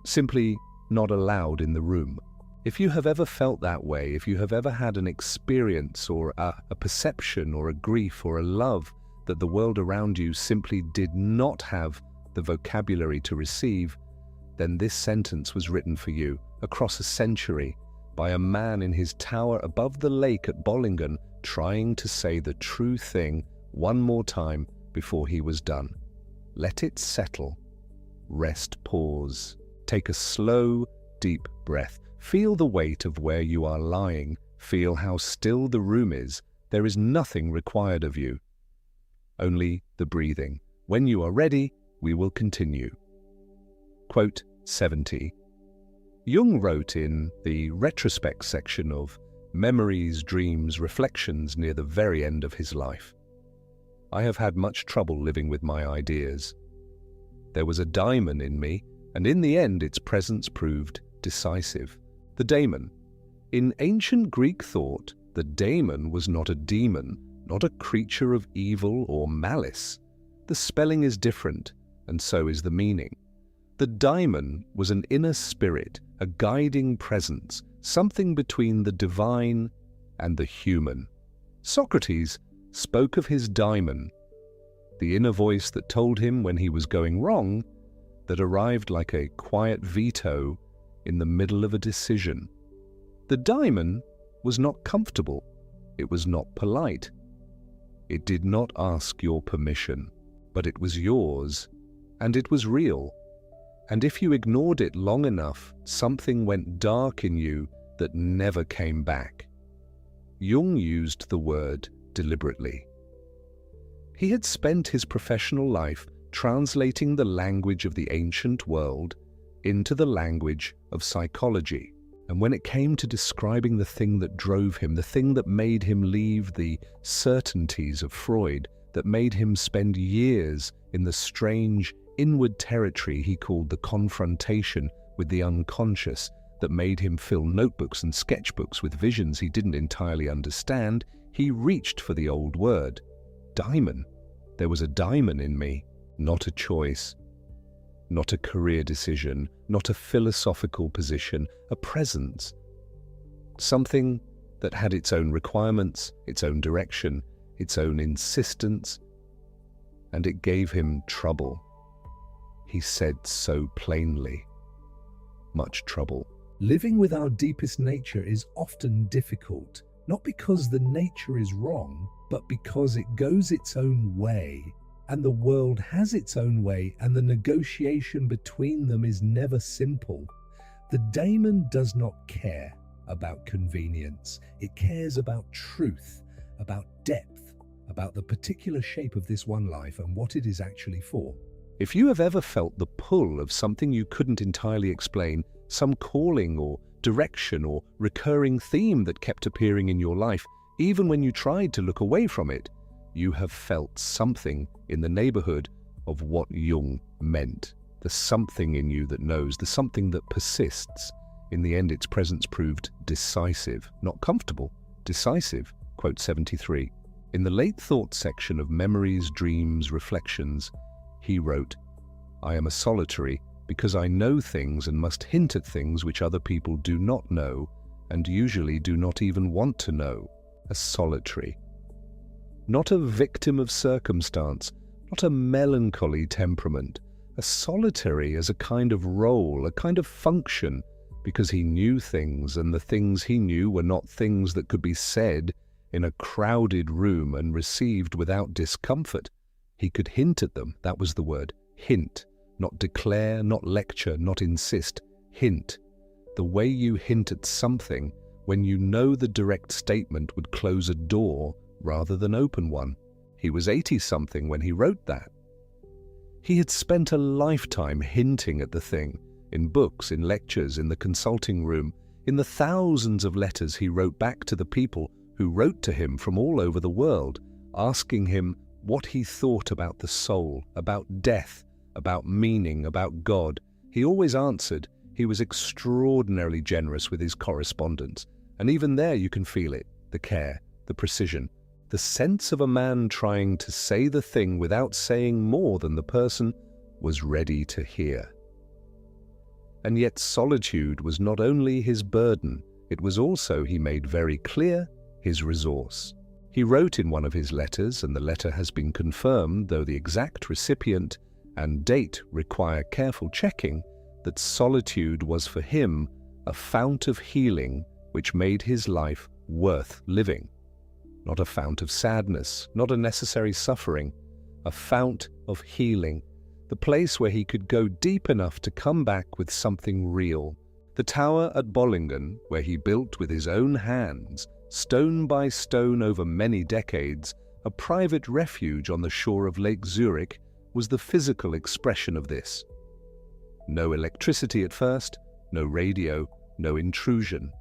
Simply not allowed in the room. If you have ever felt that way, if you have ever had an experience or a perception or a grief or a love that the world around you simply did not have the vocabulary to receive, then this sentence was written for you across a century by a man in his tower above the lake at Bollingen, trying to say the true thing one more time before he was done. Let it settle. Rest, pause. Take a slow, deep breath. Feel the weight of where you are lying. Feel how still the room is. There is nothing required of you. Only the breathing. When you are ready, we will continue. Quote 70. Jung wrote in the retrospect section of Memories, Dreams, Reflections near the very end of his life. I have had much trouble living with my ideas. There was a daemon in me, and in the end its presence proved decisive. The daemon. In ancient Greek thought, the daemon was not a demon, not a creature of evil or malice. The spelling is different, and so is the meaning. The daemon was an inner spirit, a guiding presence, something between the divine and the human. Socrates spoke of his daemon, the inner voice that told him when he was going wrong, that arrived like a quiet veto in the middle of a decision. The daemon was not comfortable. It was not polite. It did not ask your permission, but it was yours, and it was real. And if you ignored it long enough, something went dark in you that never came back. Jung used the word deliberately. He had spent his professional life translating the language of the ancient world into the language of psychology. And when it came to describing the thing that drove him, the thing that made him leave the certainties of Freud, that made him spend years in the strange inward territory he called the confrontation with the unconscious, that made him fill notebooks and sketchbooks with visions he didn't entirely understand, he reached for the old word, daemon. There was a daemon in me, not a choice, not a career decision, not a philosophical position, a presence. Something that had its own requirements, its own direction, its own insistence, and it gave him trouble. He said so plainly, much trouble. Living with our deepest nature is often difficult, not because the nature is wrong, but because it goes its own way, and the world has its own way, and the negotiation between them is never simple. The daemon does not care about convenience. It cares about truth, about depth, about the particular shape of this one life and what it is actually for. If you have ever felt the pull of something you couldn't entirely explain, some calling or direction or recurring theme that kept appearing in your life, even when you tried to look away from it, you have felt something in the neighborhood of what Jung meant. The something in you that knows, the something that persists. In the end, its presence proved decisive, not comfortable, decisive. Quote 73. In the late thought section of Memories, Dreams, Reflections, he wrote, I am a solitary because I know things and must hint at things which other people do not know and usually do not even want to know. A solitary. Not a victim of circumstance, not a melancholy temperament. A solitary as a kind of role, a kind of function, because he knew things, and the things he knew were not things that could be said in a crowded room and received without discomfort. He could hint at them, that was the word, hint, not declare, not lecture, not insist, hint. The way you hint at something when you know the direct statement would close a door rather than open one. He was 80-something when he wrote that. He had spent a lifetime hinting at the thing, in books, in lectures, in the consulting room, in the thousands of letters he wrote back to the people who wrote to him from all over the world, asking him what he thought about the soul, about death, about meaning, about God. He always answered. He was extraordinarily generous with his correspondence, and even there you can feel it, the care, the precision, the sense of a man trying to say the thing without saying more than the person was ready to hear. And yet solitude was not only his burden, it was also, he made very clear, his resource. He wrote in one of his letters, and the letter has been confirmed, though the exact recipient and date require careful checking, that solitude was for him a fount of healing which made his life worth living. Not a fount of sadness, not a necessary suffering, a fount of healing, the place where he could go deep enough to come back with something real. The tower at Bollingen, where he built with his own hands, stone by stone over many decades, a private refuge on the shore of Lake Zurich, was the physical expression of this. No electricity at first, no radio, no intrusion.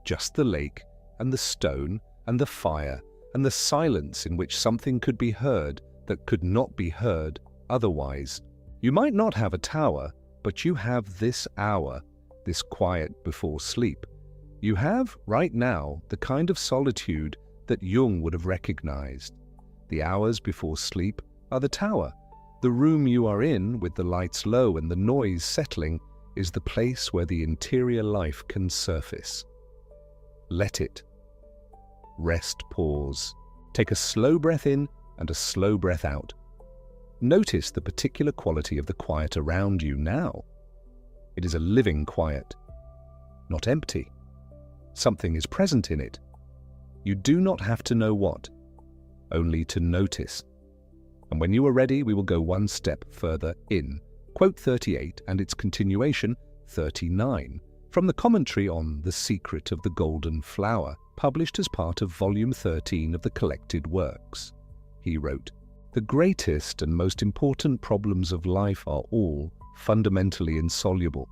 Just the lake and the stone and the fire and the silence in which something could be heard that could not be heard otherwise. You might not have a tower, but you have this hour, this quiet before sleep. You have, right now, the kind of solitude that Jung would have recognized. The hours before sleep are the tower. The room you are in, with the lights low and the noise settling, is the place where the interior life can surface. Let it. Rest, pause. Take a slow breath in and a slow breath out. Notice the particular quality of the quiet around you now. It is a living quiet, not empty. Something is present in it. You do not have to know what, only to notice. And when you are ready, we will go one step further in. Quote 38 and its continuation, 39, from the commentary on The Secret of the Golden Flower, published as part of Volume 13 of the Collected Works. He wrote, "The greatest and most important problems of life are all fundamentally insoluble.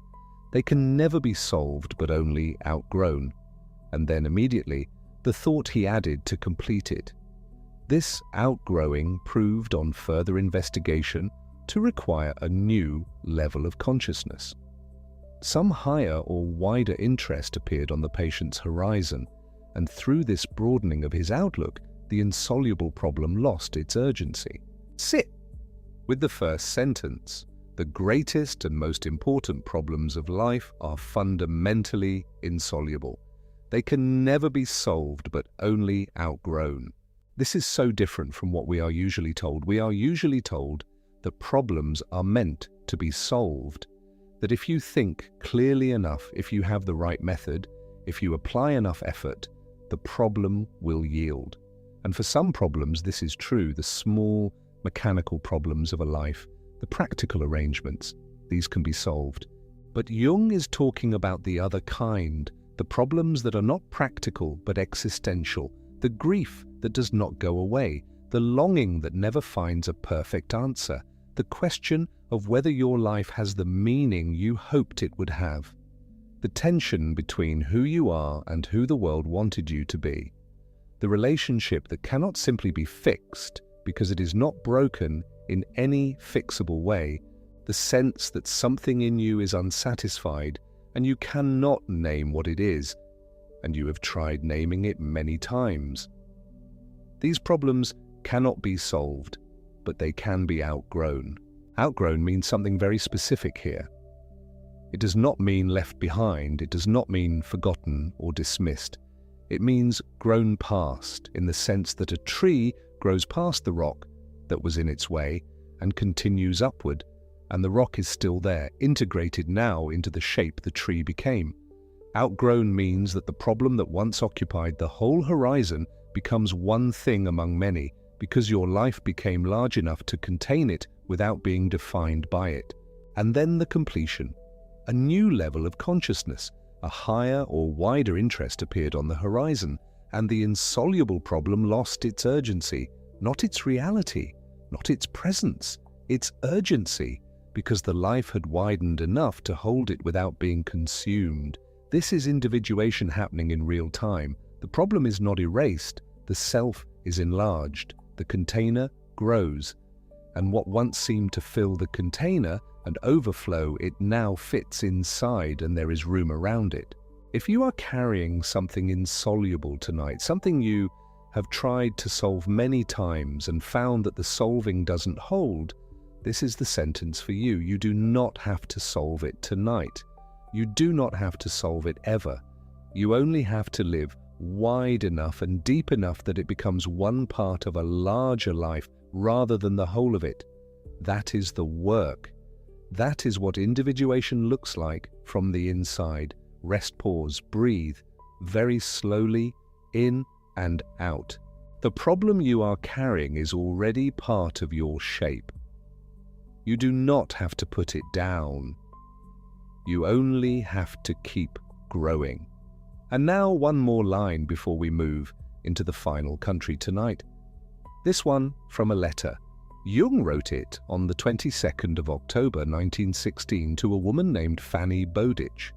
They can never be solved but only outgrown." And then immediately, the thought he added to complete it. This outgrowing proved on further investigation to require a new level of consciousness. Some higher or wider interest appeared on the patient's horizon, and through this broadening of his outlook, the insoluble problem lost its urgency. Sit with the first sentence. The greatest and most important problems of life are fundamentally insoluble. They can never be solved but only outgrown. This is so different from what we are usually told. We are usually told that problems are meant to be solved, that if you think clearly enough, if you have the right method, if you apply enough effort, the problem will yield. And for some problems this is true, the small mechanical problems of a life, the practical arrangements, these can be solved. But Jung is talking about the other kind, the problems that are not practical but existential, the grief that does not go away, the longing that never finds a perfect answer, the question of whether your life has the meaning you hoped it would have, the tension between who you are and who the world wanted you to be, the relationship that cannot simply be fixed because it is not broken in any fixable way, the sense that something in you is unsatisfied and you cannot name what it is, and you have tried naming it many times. These problems cannot be solved, but they can be outgrown. Outgrown means something very specific here. It does not mean left behind, it does not mean forgotten or dismissed. It means grown past, in the sense that a tree grows past the rock that was in its way and continues upward, and the rock is still there, integrated now into the shape the tree became. Outgrown means that the problem that once occupied the whole horizon becomes one thing among many, because your life became large enough to contain it without being defined by it. And then the completion, a new level of consciousness, A higher or wider interest appeared on the horizon, and the insoluble problem lost its urgency, not its reality, not its presence, its urgency, because the life had widened enough to hold it without being consumed. This is individuation happening in real time. The problem is not erased, the self is enlarged, the container grows, and what once seemed to fill the container and overflow, it now fits inside and there is room around it. If you are carrying something insoluble tonight, something you have tried to solve many times and found that the solving doesn't hold, this is the sentence for you. You do not have to solve it tonight. You do not have to solve it ever. You only have to live wide enough and deep enough that it becomes one part of a larger life rather than the whole of it. That is the work. That is what individuation looks like from the inside. Rest, pause, breathe, very slowly, in and out. The problem you are carrying is already part of your shape. You do not have to put it down. You only have to keep growing. And now one more line before we move into the final country tonight. This one from a letter. Jung wrote it on the 22nd of October 1916 to a woman named Fanny Bowditch.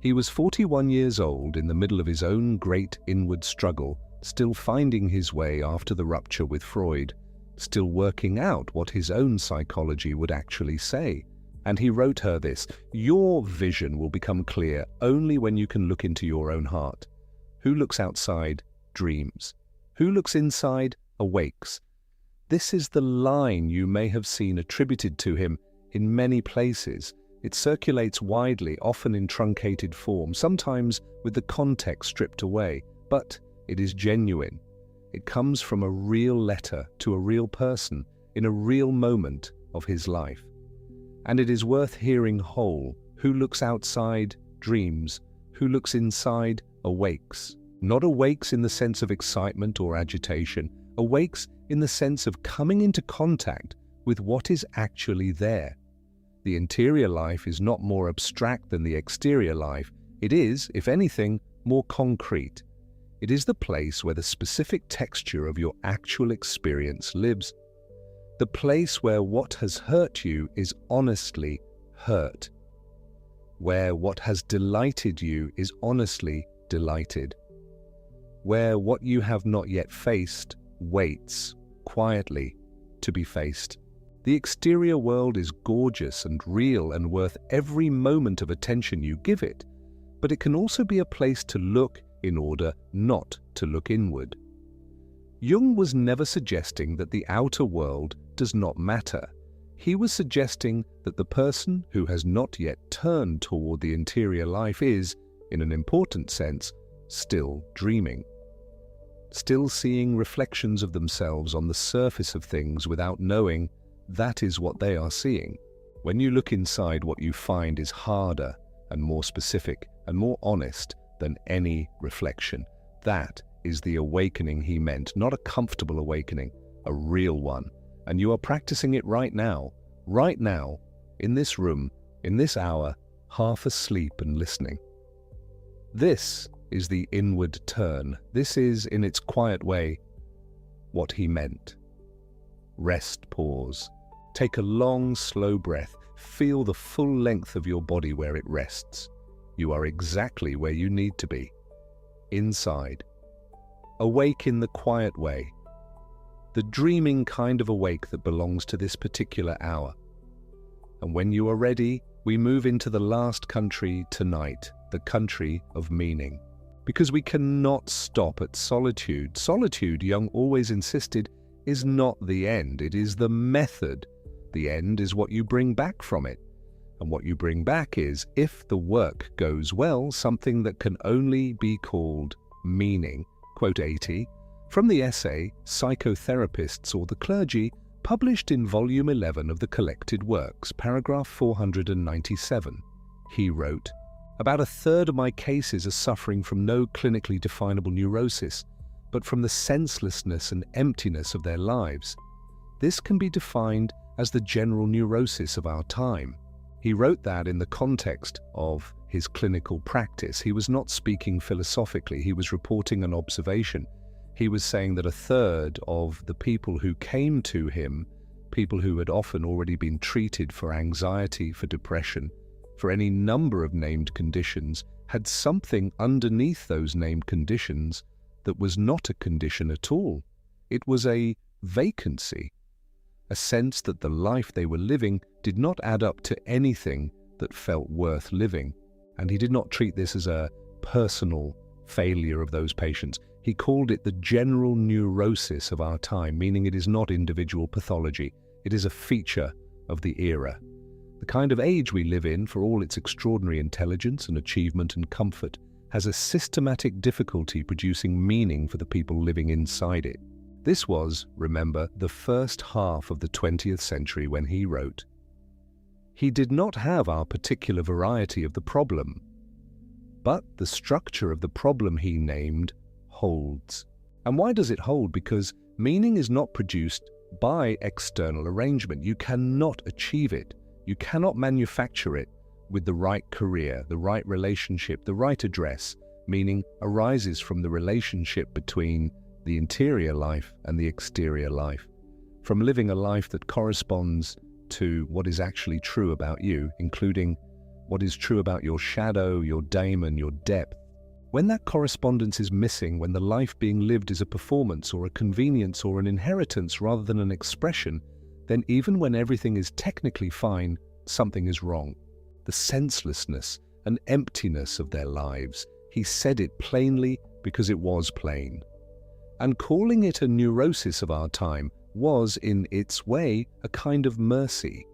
He was 41 years old, in the middle of his own great inward struggle, still finding his way after the rupture with Freud, still working out what his own psychology would actually say. And he wrote her this: "Your vision will become clear only when you can look into your own heart. Who looks outside dreams. Who looks inside awakes." This is the line you may have seen attributed to him in many places. It circulates widely, often in truncated form, sometimes with the context stripped away, but it is genuine. It comes from a real letter to a real person in a real moment of his life. And it is worth hearing whole. Who looks outside dreams. Who looks inside awakes. Not awakes in the sense of excitement or agitation, awakes in the sense of coming into contact with what is actually there. The interior life is not more abstract than the exterior life. It is, if anything, more concrete. It is the place where the specific texture of your actual experience lives. The place where what has hurt you is honestly hurt. Where what has delighted you is honestly delighted. Where what you have not yet faced waits quietly to be faced. The exterior world is gorgeous and real and worth every moment of attention you give it, but it can also be a place to look in order not to look inward. Jung was never suggesting that the outer world does not matter. He was suggesting that the person who has not yet turned toward the interior life is, in an important sense, still dreaming. Still seeing reflections of themselves on the surface of things without knowing that is what they are seeing. When you look inside, what you find is harder and more specific and more honest than any reflection. That is the awakening he meant, not a comfortable awakening, a real one. And you are practicing it right now, in this room, in this hour, half asleep and listening. This is the inward turn. This is, in its quiet way, what he meant. Rest, pause. Take a long, slow breath. Feel the full length of your body where it rests. You are exactly where you need to be. Inside. Awake in the quiet way. The dreaming kind of awake that belongs to this particular hour. And when you are ready, we move into the last country tonight, the country of meaning. Because we cannot stop at solitude. Solitude, Jung always insisted, is not the end, it is the method. The end is what you bring back from it. And what you bring back is, if the work goes well, something that can only be called meaning. Quote 80, from the essay Psychotherapists or the Clergy, published in Volume 11 of the Collected Works, paragraph 497. He wrote, "About a third of my cases are suffering from no clinically definable neurosis, but from the senselessness and emptiness of their lives. This can be defined as the general neurosis of our time." He wrote that in the context of his clinical practice. He was not speaking philosophically, he was reporting an observation. He was saying that a third of the people who came to him, people who had often already been treated for anxiety, for depression, for any number of named conditions, had something underneath those named conditions that was not a condition at all. It was a vacancy, a sense that the life they were living did not add up to anything that felt worth living. And he did not treat this as a personal failure of those patients. He called it the general neurosis of our time, meaning it is not individual pathology. It is a feature of the era. The kind of age we live in, for all its extraordinary intelligence and achievement and comfort, has a systematic difficulty producing meaning for the people living inside it. This was, remember, the first half of the 20th century when he wrote, "He did not have our particular variety of the problem, but the structure of the problem he named holds." And why does it hold? Because meaning is not produced by external arrangement. You cannot achieve it. You cannot manufacture it with the right career, the right relationship, the right address. Meaning arises from the relationship between the interior life and the exterior life, from living a life that corresponds to what is actually true about you, including what is true about your shadow, your daemon, your depth. When that correspondence is missing, when the life being lived is a performance or a convenience or an inheritance rather than an expression, then even when everything is technically fine, something is wrong. The senselessness and emptiness of their lives. He said it plainly because it was plain. And calling it a neurosis of our time was, in its way, a kind of mercy.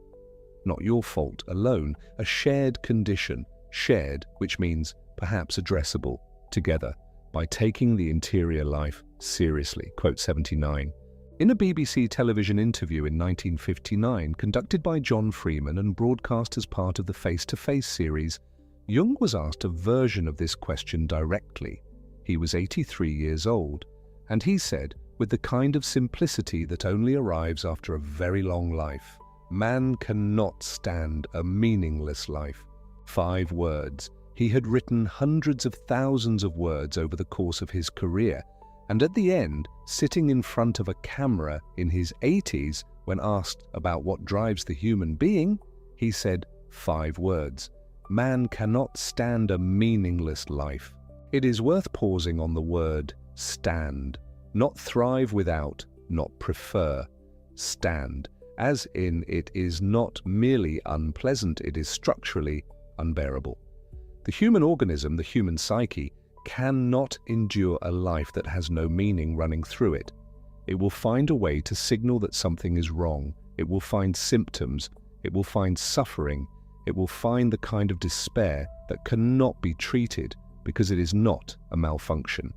Not your fault alone, a shared condition, shared, which means perhaps addressable, together, by taking the interior life seriously. Quote 79. In a BBC television interview in 1959, conducted by John Freeman and broadcast as part of the Face to Face series, Jung was asked a version of this question directly. He was 83 years old, and he said, with the kind of simplicity that only arrives after a very long life, "Man cannot stand a meaningless life." 5 words. He had written hundreds of thousands of words over the course of his career, and at the end, sitting in front of a camera in his 80s, when asked about what drives the human being, he said 5 words. Man cannot stand a meaningless life. It is worth pausing on the word stand, not thrive without, not prefer. Stand, as in it is not merely unpleasant, it is structurally unbearable. The human organism, the human psyche, cannot endure a life that has no meaning running through it. It will find a way to signal that something is wrong. It will find symptoms. It will find suffering. It will find the kind of despair that cannot be treated because it is not a malfunction.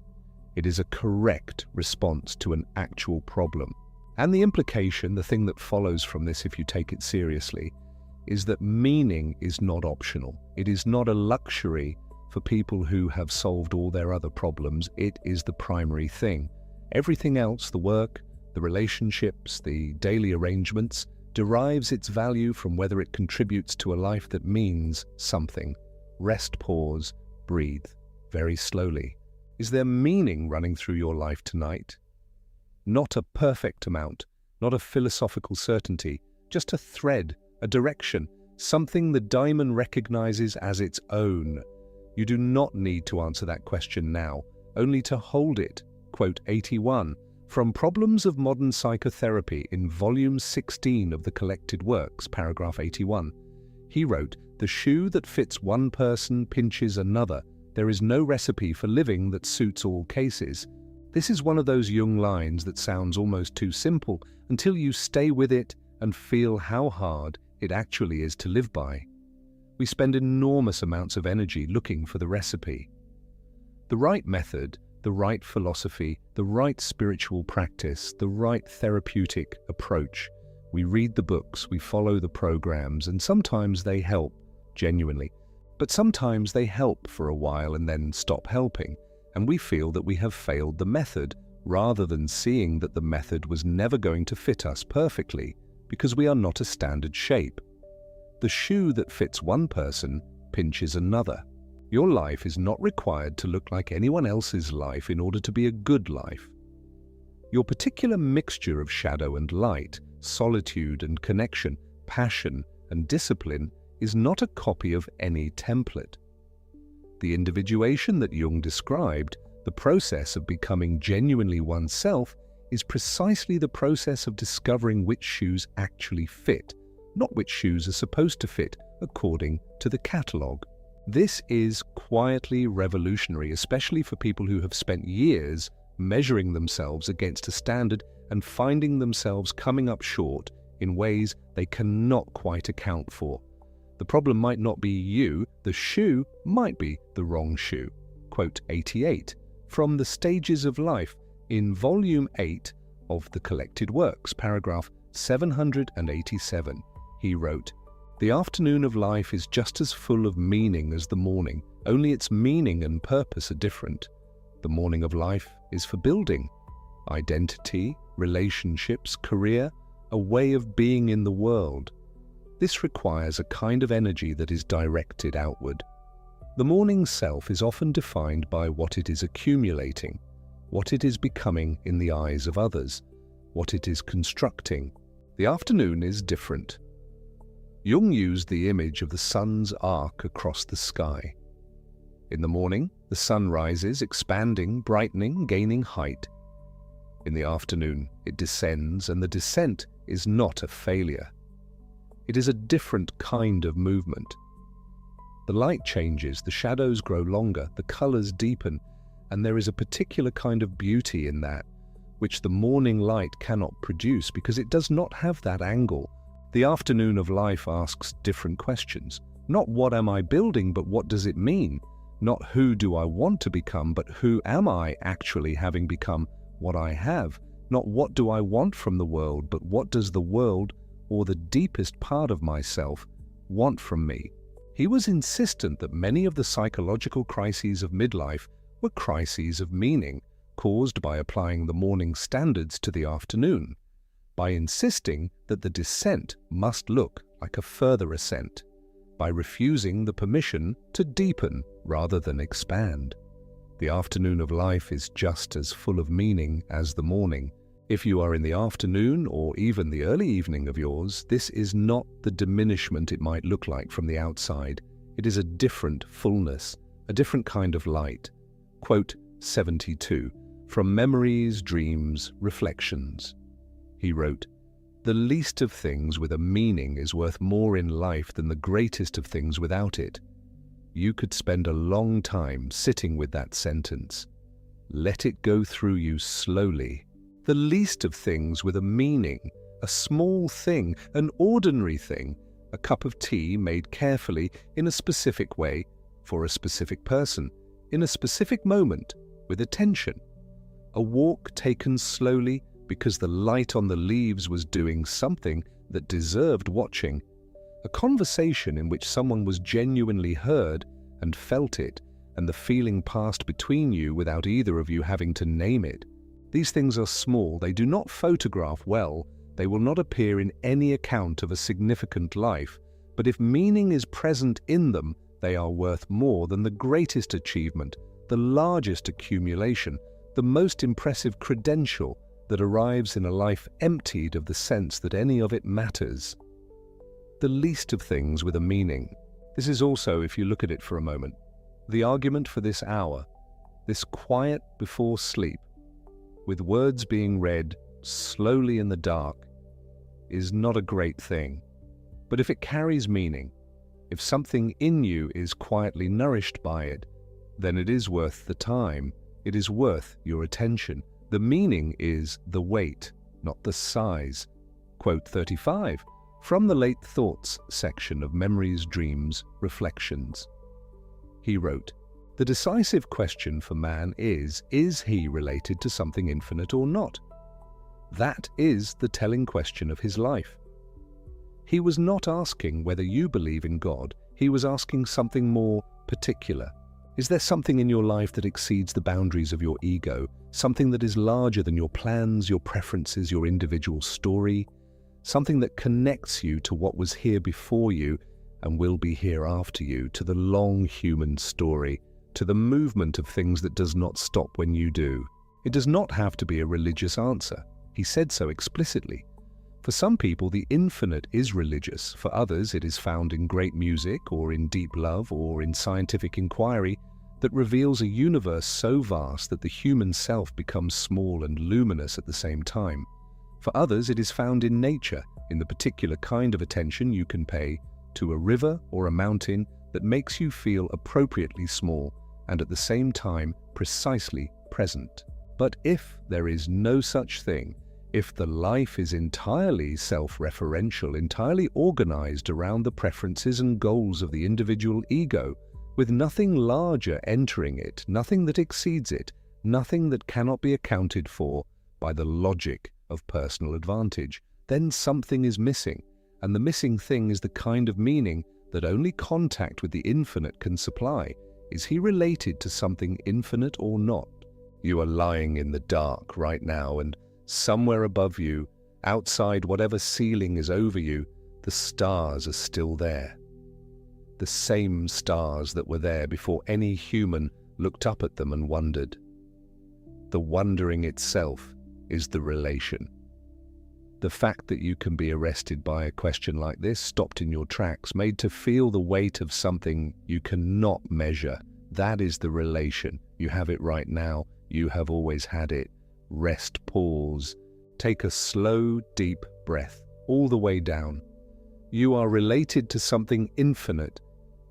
It is a correct response to an actual problem. And the implication, the thing that follows from this if you take it seriously, is that meaning is not optional. It is not a luxury for people who have solved all their other problems. It is the primary thing. Everything else, the work, the relationships, the daily arrangements, derives its value from whether it contributes to a life that means something. Rest, pause, breathe, very slowly. Is there meaning running through your life tonight? Not a perfect amount, not a philosophical certainty, just a thread, a direction, something the diamond recognizes as its own. You do not need to answer that question now, only to hold it. Quote 81, from Problems of Modern Psychotherapy in Volume 16 of the Collected Works, paragraph 81. He wrote, "The shoe that fits one person pinches another. There is no recipe for living that suits all cases." This is one of those Jung lines that sounds almost too simple until you stay with it and feel how hard it actually is to live by. We spend enormous amounts of energy looking for the recipe. The right method, the right philosophy, the right spiritual practice, the right therapeutic approach. We read the books, we follow the programs, and sometimes they help, genuinely. But sometimes they help for a while and then stop helping, and we feel that we have failed the method, rather than seeing that the method was never going to fit us perfectly, because we are not a standard shape. The shoe that fits one person pinches another. Your life is not required to look like anyone else's life in order to be a good life. Your particular mixture of shadow and light, solitude and connection, passion and discipline is not a copy of any template. The individuation that Jung described, the process of becoming genuinely oneself, is precisely the process of discovering which shoes actually fit, not which shoes are supposed to fit according to the catalogue. This is quietly revolutionary, especially for people who have spent years measuring themselves against a standard and finding themselves coming up short in ways they cannot quite account for. The problem might not be you, the shoe might be the wrong shoe. Quote 88 from The Stages of Life in Volume 8 of the Collected Works, paragraph 787. He wrote, "The afternoon of life is just as full of meaning as the morning, only its meaning and purpose are different. The morning of life is for building, identity, relationships, career, a way of being in the world. This requires a kind of energy that is directed outward. The morning self is often defined by what it is accumulating, what it is becoming in the eyes of others, what it is constructing. The afternoon is different." Jung used the image of the sun's arc across the sky. In the morning, the sun rises, expanding, brightening, gaining height. In the afternoon, it descends, and the descent is not a failure. It is a different kind of movement. The light changes, the shadows grow longer, the colors deepen, and there is a particular kind of beauty in that, which the morning light cannot produce because it does not have that angle. The afternoon of life asks different questions. Not what am I building, but what does it mean? Not who do I want to become, but who am I actually having become what I have? Not what do I want from the world, but what does the world, or the deepest part of myself, want from me? He was insistent that many of the psychological crises of midlife were crises of meaning, caused by applying the morning standards to the afternoon, by insisting that the descent must look like a further ascent, by refusing the permission to deepen rather than expand. The afternoon of life is just as full of meaning as the morning. If you are in the afternoon or even the early evening of yours, this is not the diminishment it might look like from the outside. It is a different fullness, a different kind of light. Quote 72 from Memories, Dreams, Reflections. He wrote, "The least of things with a meaning is worth more in life than the greatest of things without it." You could spend a long time sitting with that sentence. Let it go through you slowly. The least of things with a meaning, a small thing, an ordinary thing, a cup of tea made carefully in a specific way, for a specific person, in a specific moment, with attention. A walk taken slowly because the light on the leaves was doing something that deserved watching. A conversation in which someone was genuinely heard and felt it, and the feeling passed between you without either of you having to name it. These things are small, they do not photograph well, they will not appear in any account of a significant life, but if meaning is present in them, they are worth more than the greatest achievement, the largest accumulation, the most impressive credential that arrives in a life emptied of the sense that any of it matters. The least of things with a meaning. This is also, if you look at it for a moment, the argument for this hour, this quiet before sleep, with words being read slowly in the dark, is not a great thing. But if it carries meaning, if something in you is quietly nourished by it, then it is worth the time, it is worth your attention. The meaning is the weight, not the size. Quote 35 from the Late Thoughts section of Memories, Dreams, Reflections. He wrote, "The decisive question for man is he related to something infinite or not? That is the telling question of his life. He was not asking whether you believe in God, he was asking something more particular. Is there something in your life that exceeds the boundaries of your ego, something that is larger than your plans, your preferences, your individual story, something that connects you to what was here before you and will be here after you, to the long human story, to the movement of things that does not stop when you do. It does not have to be a religious answer. He said so explicitly. For some people, the infinite is religious. For others, it is found in great music, or in deep love, or in scientific inquiry that reveals a universe so vast that the human self becomes small and luminous at the same time. For others, it is found in nature, in the particular kind of attention you can pay to a river or a mountain that makes you feel appropriately small and at the same time precisely present. But if there is no such thing, if the life is entirely self-referential, entirely organized around the preferences and goals of the individual ego, with nothing larger entering it, nothing that exceeds it, nothing that cannot be accounted for by the logic of personal advantage, then something is missing, and the missing thing is the kind of meaning that only contact with the infinite can supply. Is he related to something infinite or not? You are lying in the dark right now, and somewhere above you, outside whatever ceiling is over you, the stars are still there. The same stars that were there before any human looked up at them and wondered. The wondering itself is the relation. The fact that you can be arrested by a question like this, stopped in your tracks, made to feel the weight of something you cannot measure, that is the relation. You have it right now. You have always had it. Rest, pause, take a slow, deep breath all the way down. You are related to something infinite.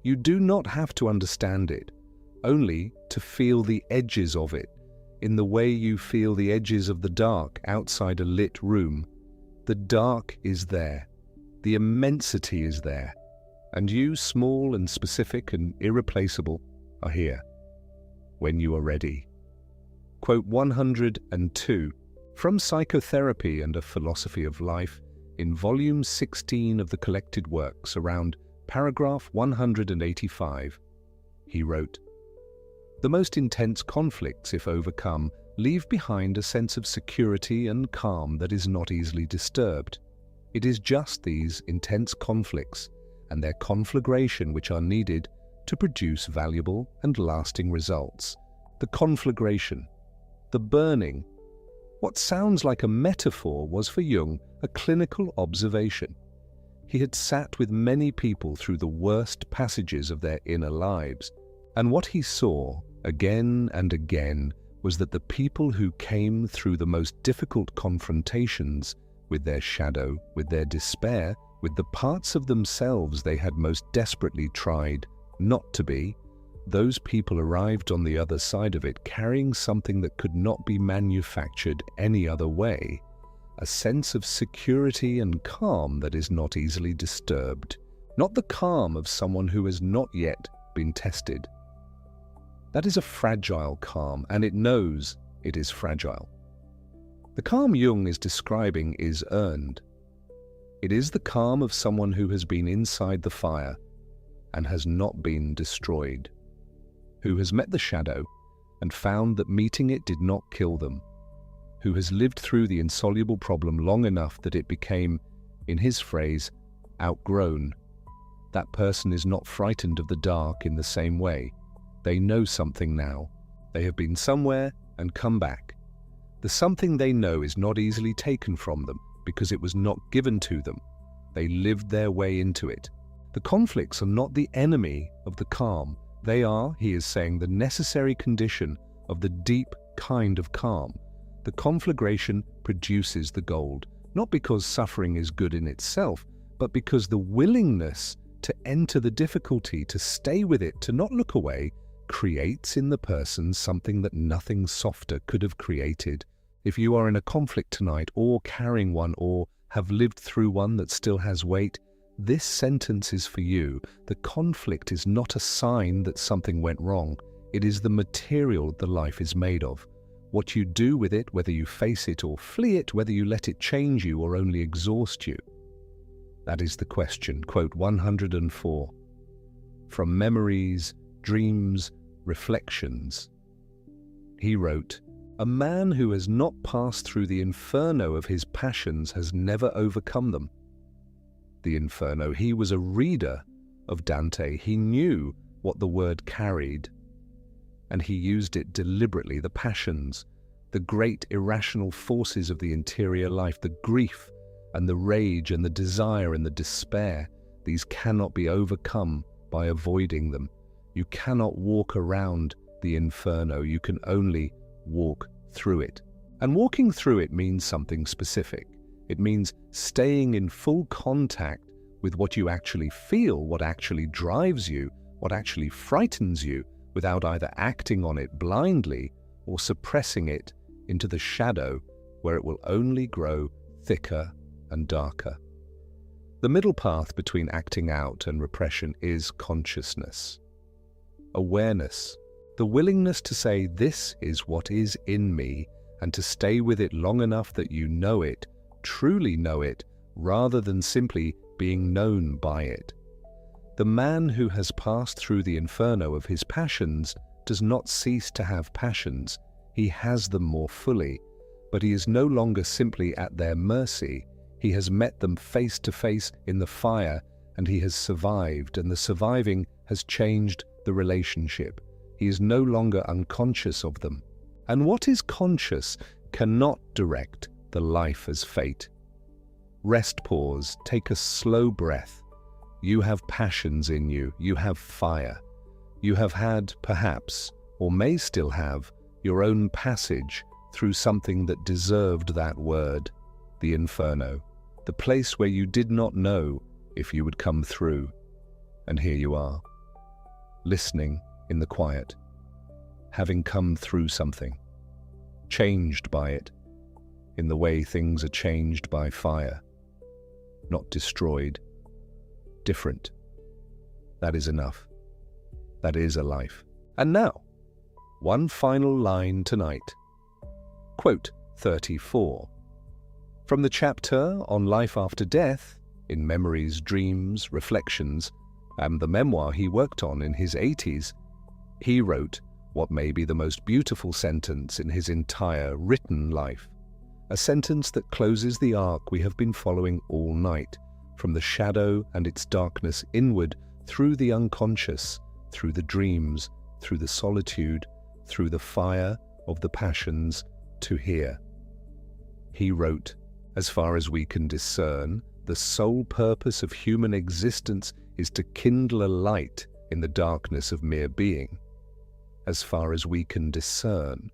You do not have to understand it, only to feel the edges of it, in the way you feel the edges of the dark outside a lit room. The dark is there, the immensity is there, and you, small and specific and irreplaceable, are here, when you are ready. Quote 102, from Psychotherapy and a Philosophy of Life, in volume 16 of the collected works, around paragraph 185. He wrote, "The most intense conflicts, if overcome, leave behind a sense of security and calm that is not easily disturbed. It is just these intense conflicts and their conflagration which are needed to produce valuable and lasting results. The conflagration, the burning. What sounds like a metaphor was for Jung a clinical observation. He had sat with many people through the worst passages of their inner lives, and what he saw again and again was that the people who came through the most difficult confrontations with their shadow, with their despair, with the parts of themselves they had most desperately tried not to be, those people arrived on the other side of it carrying something that could not be manufactured any other way, a sense of security and calm that is not easily disturbed, not the calm of someone who has not yet been tested. That is a fragile calm, and it knows it is fragile. The calm Jung is describing is earned. It is the calm of someone who has been inside the fire and has not been destroyed, who has met the shadow and found that meeting it did not kill them, who has lived through the insoluble problem long enough that it became, in his phrase, outgrown. That person is not frightened of the dark in the same way. They know something now. They have been somewhere and come back. The something they know is not easily taken from them because it was not given to them. They lived their way into it. The conflicts are not the enemy of the calm. They are, he is saying, the necessary condition of the deep kind of calm. The conflagration produces the gold, not because suffering is good in itself, but because the willingness to enter the difficulty, to stay with it, to not look away, creates in the person something that nothing softer could have created. If you are in a conflict tonight, or carrying one, or have lived through one that still has weight, this sentence is for you. The conflict is not a sign that something went wrong. It is the material the life is made of. What you do with it, whether you face it or flee it, whether you let it change you or only exhaust you. That is the question. Quote 104. From Memories, Dreams, Reflections. He wrote, "A man who has not passed through the inferno of his passions has never overcome them." The inferno. He was a reader of Dante. He knew what the word carried, and he used it deliberately. The passions, the great irrational forces of the interior life, the grief and the rage and the desire and the despair, these cannot be overcome by avoiding them. You cannot walk around the inferno, you can only walk through it. And walking through it means something specific. It means staying in full contact with what you actually feel, what actually drives you, what actually frightens you, without either acting on it blindly or suppressing it into the shadow where it will only grow thicker and darker. The middle path between acting out and repression is consciousness, awareness, the willingness to say, this is what is in me, and to stay with it long enough that you know it, truly know it, rather than simply being known by it. The man who has passed through the inferno of his passions does not cease to have passions. He has them more fully, but he is no longer simply at their mercy. He has met them face to face in the fire, and he has survived, and the surviving has changed the relationship. He is no longer unconscious of them. And what is conscious cannot direct the life as fate. Rest, pause, take a slow breath. You have passions in you, you have fire. You have had, perhaps, or may still have, your own passage through something that deserved that word, the inferno, the place where you did not know if you would come through. And here you are, listening in the quiet, having come through something, changed by it, in the way things are changed by fire, not destroyed, different. That is enough. That is a life. And now, one final line tonight. Quote 34. From the chapter on life after death, in Memories, Dreams, Reflections, and the memoir he worked on in his 80s, he wrote what may be the most beautiful sentence in his entire written life, a sentence that closes the arc we have been following all night, from the shadow and its darkness inward, through the unconscious, through the dreams, through the solitude, through the fire of the passions, to here. He wrote, as far as we can discern, the sole purpose of human existence is to kindle a light in the darkness of mere being. As far as we can discern.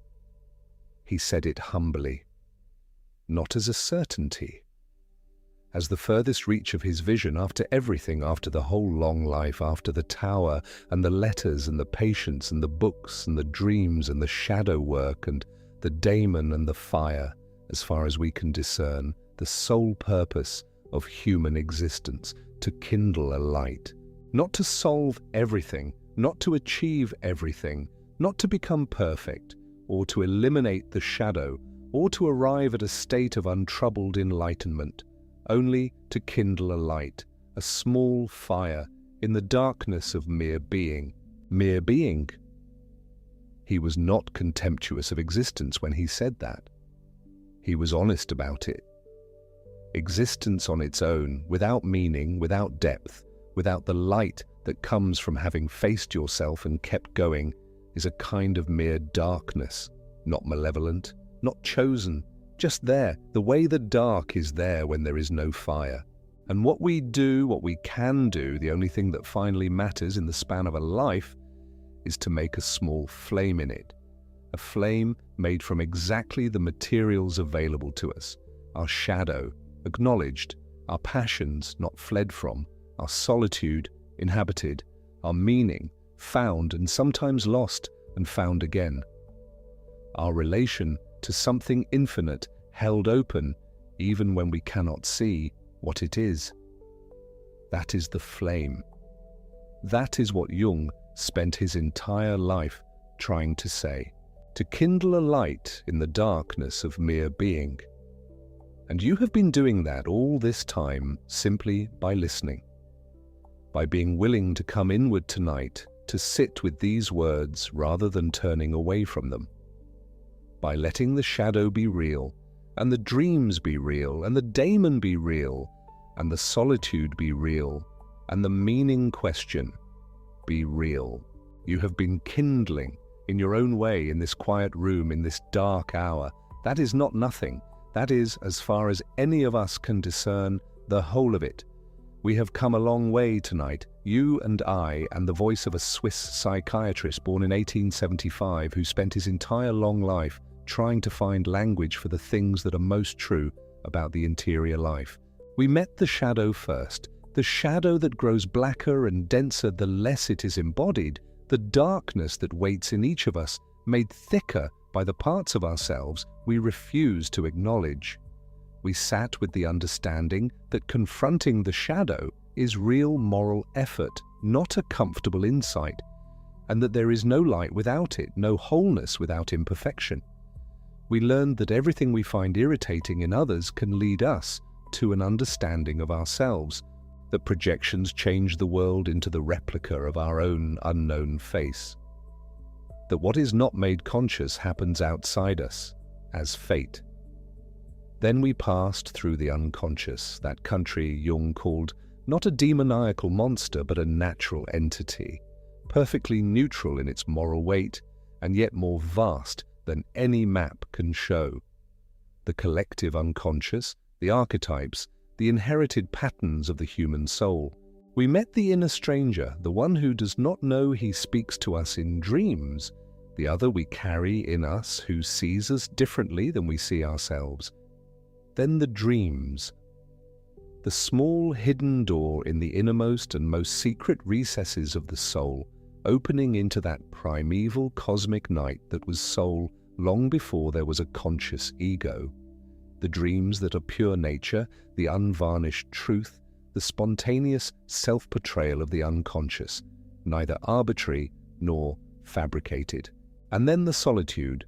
He said it humbly, not as a certainty, as the furthest reach of his vision after everything, after the whole long life, after the tower and the letters and the patience and the books and the dreams and the shadow work and the daemon and the fire, as far as we can discern, the sole purpose of human existence, to kindle a light, not to solve everything, not to achieve everything, not to become perfect, or to eliminate the shadow, or to arrive at a state of untroubled enlightenment, only to kindle a light, a small fire, in the darkness of mere being. Mere being. He was not contemptuous of existence when he said that. He was honest about it. Existence on its own, without meaning, without depth, without the light that comes from having faced yourself and kept going, is a kind of mere darkness, not malevolent, not chosen, just there, the way the dark is there when there is no fire. And what we do, what we can do, the only thing that finally matters in the span of a life, is to make a small flame in it. A flame made from exactly the materials available to us. Our shadow, acknowledged, our passions, not fled from, our solitude, inhabited, our meaning, found and sometimes lost and found again. Our relation to something infinite, held open, even when we cannot see what it is. That is the flame. That is what Jung spent his entire life trying to say, to kindle a light in the darkness of mere being. And you have been doing that all this time simply by listening, by being willing to come inward tonight, to sit with these words rather than turning away from them, by letting the shadow be real, and the dreams be real, and the daemon be real, and the solitude be real, And the meaning question: be real. You have been kindling in your own way in this quiet room, in this dark hour. That is not nothing. That is, as far as any of us can discern, the whole of it. We have come a long way tonight, you and I, and the voice of a Swiss psychiatrist born in 1875 who spent his entire long life trying to find language for the things that are most true about the interior life. We met the shadow first, the shadow that grows blacker and denser the less it is embodied, the darkness that waits in each of us, made thicker by the parts of ourselves we refuse to acknowledge. We sat with the understanding that confronting the shadow is real moral effort, not a comfortable insight, and that there is no light without it, no wholeness without imperfection. We learned that everything we find irritating in others can lead us to an understanding of ourselves, that projections change the world into the replica of our own unknown face, that what is not made conscious happens outside us, as fate. Then we passed through the unconscious, that country Jung called not a demoniacal monster but a natural entity, perfectly neutral in its moral weight and yet more vast than any map can show. The collective unconscious, the archetypes, the inherited patterns of the human soul. We met the inner stranger, the one who does not know he speaks to us in dreams, the other we carry in us who sees us differently than we see ourselves. Then the dreams, the small hidden door in the innermost and most secret recesses of the soul, opening into that primeval cosmic night that was soul long before there was a conscious ego. The dreams that are pure nature, the unvarnished truth, the spontaneous self-portrayal of the unconscious, neither arbitrary nor fabricated. And then the solitude,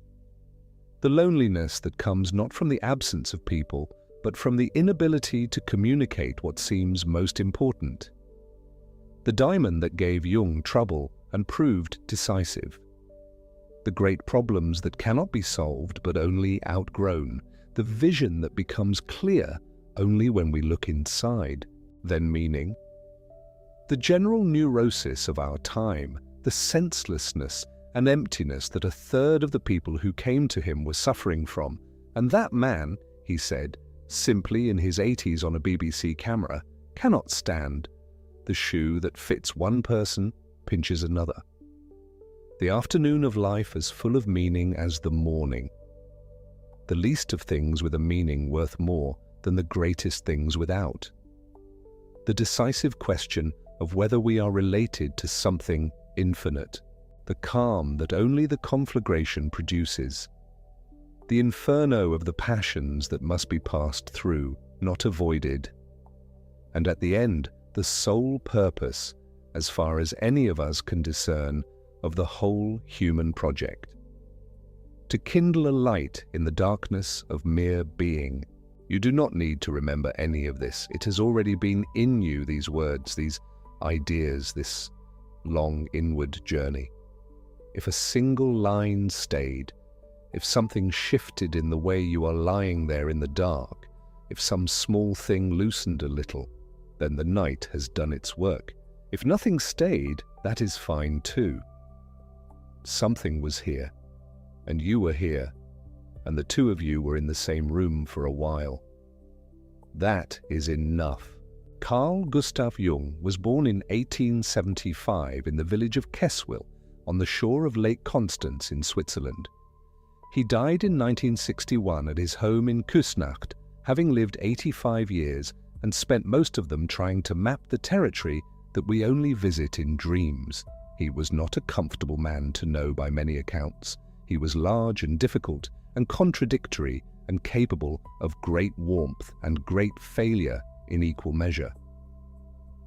the loneliness that comes not from the absence of people, but from the inability to communicate what seems most important. The diamond that gave Jung trouble and proved decisive. The great problems that cannot be solved but only outgrown. The vision that becomes clear only when we look inside. Then meaning. The general neurosis of our time, the senselessness and emptiness that a third of the people who came to him were suffering from. And that man, he said, simply in his 80s on a BBC camera, cannot stand. The shoe that fits one person pinches another. The afternoon of life as full of meaning as the morning. The least of things with a meaning worth more than the greatest things without. The decisive question of whether we are related to something infinite. The calm that only the conflagration produces. The inferno of the passions that must be passed through, not avoided. And at the end, the sole purpose, as far as any of us can discern, of the whole human project. To kindle a light in the darkness of mere being. You do not need to remember any of this. It has already been in you, these words, these ideas, this long inward journey. If a single line stayed, if something shifted in the way you are lying there in the dark, if some small thing loosened a little, then the night has done its work. If nothing stayed, that is fine too. Something was here, and you were here, and the two of you were in the same room for a while. That is enough. Carl Gustav Jung was born in 1875 in the village of Keswil, on the shore of Lake Constance in Switzerland. He died in 1961 at his home in Küsnacht, having lived 85 years and spent most of them trying to map the territory that we only visit in dreams. He was not a comfortable man to know by many accounts. He was large and difficult and contradictory and capable of great warmth and great failure in equal measure.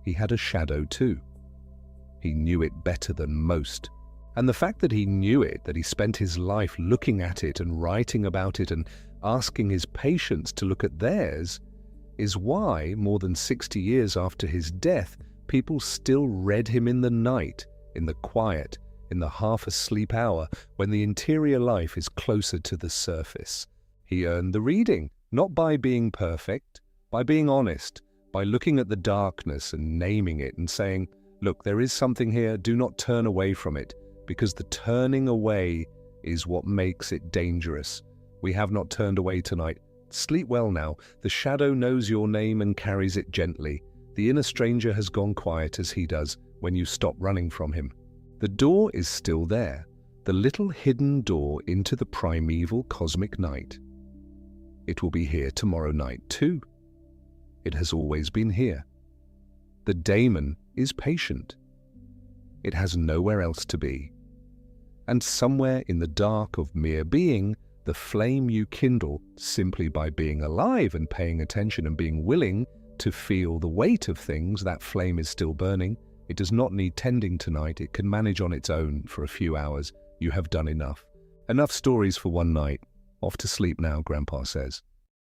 He had a shadow too. He knew it better than most. And the fact that he knew it, that he spent his life looking at it and writing about it and asking his patients to look at theirs, is why, more than 60 years after his death, people still read him in the night, in the quiet, in the half-asleep hour, when the interior life is closer to the surface. He earned the reading, not by being perfect, by being honest, by looking at the darkness and naming it and saying, look, there is something here, do not turn away from it, because the turning away is what makes it dangerous. We have not turned away tonight. Sleep well now. The shadow knows your name and carries it gently. The inner stranger has gone quiet as he does when you stop running from him. The door is still there, the little hidden door into the primeval cosmic night. It will be here tomorrow night too. It has always been here. The daemon is patient. It has nowhere else to be. And somewhere in the dark of mere being, the flame you kindle simply by being alive and paying attention and being willing to feel the weight of things, that flame is still burning. It does not need tending tonight. It can manage on its own for a few hours. You have done enough. Enough stories for one night. Off to sleep now, Grandpa says.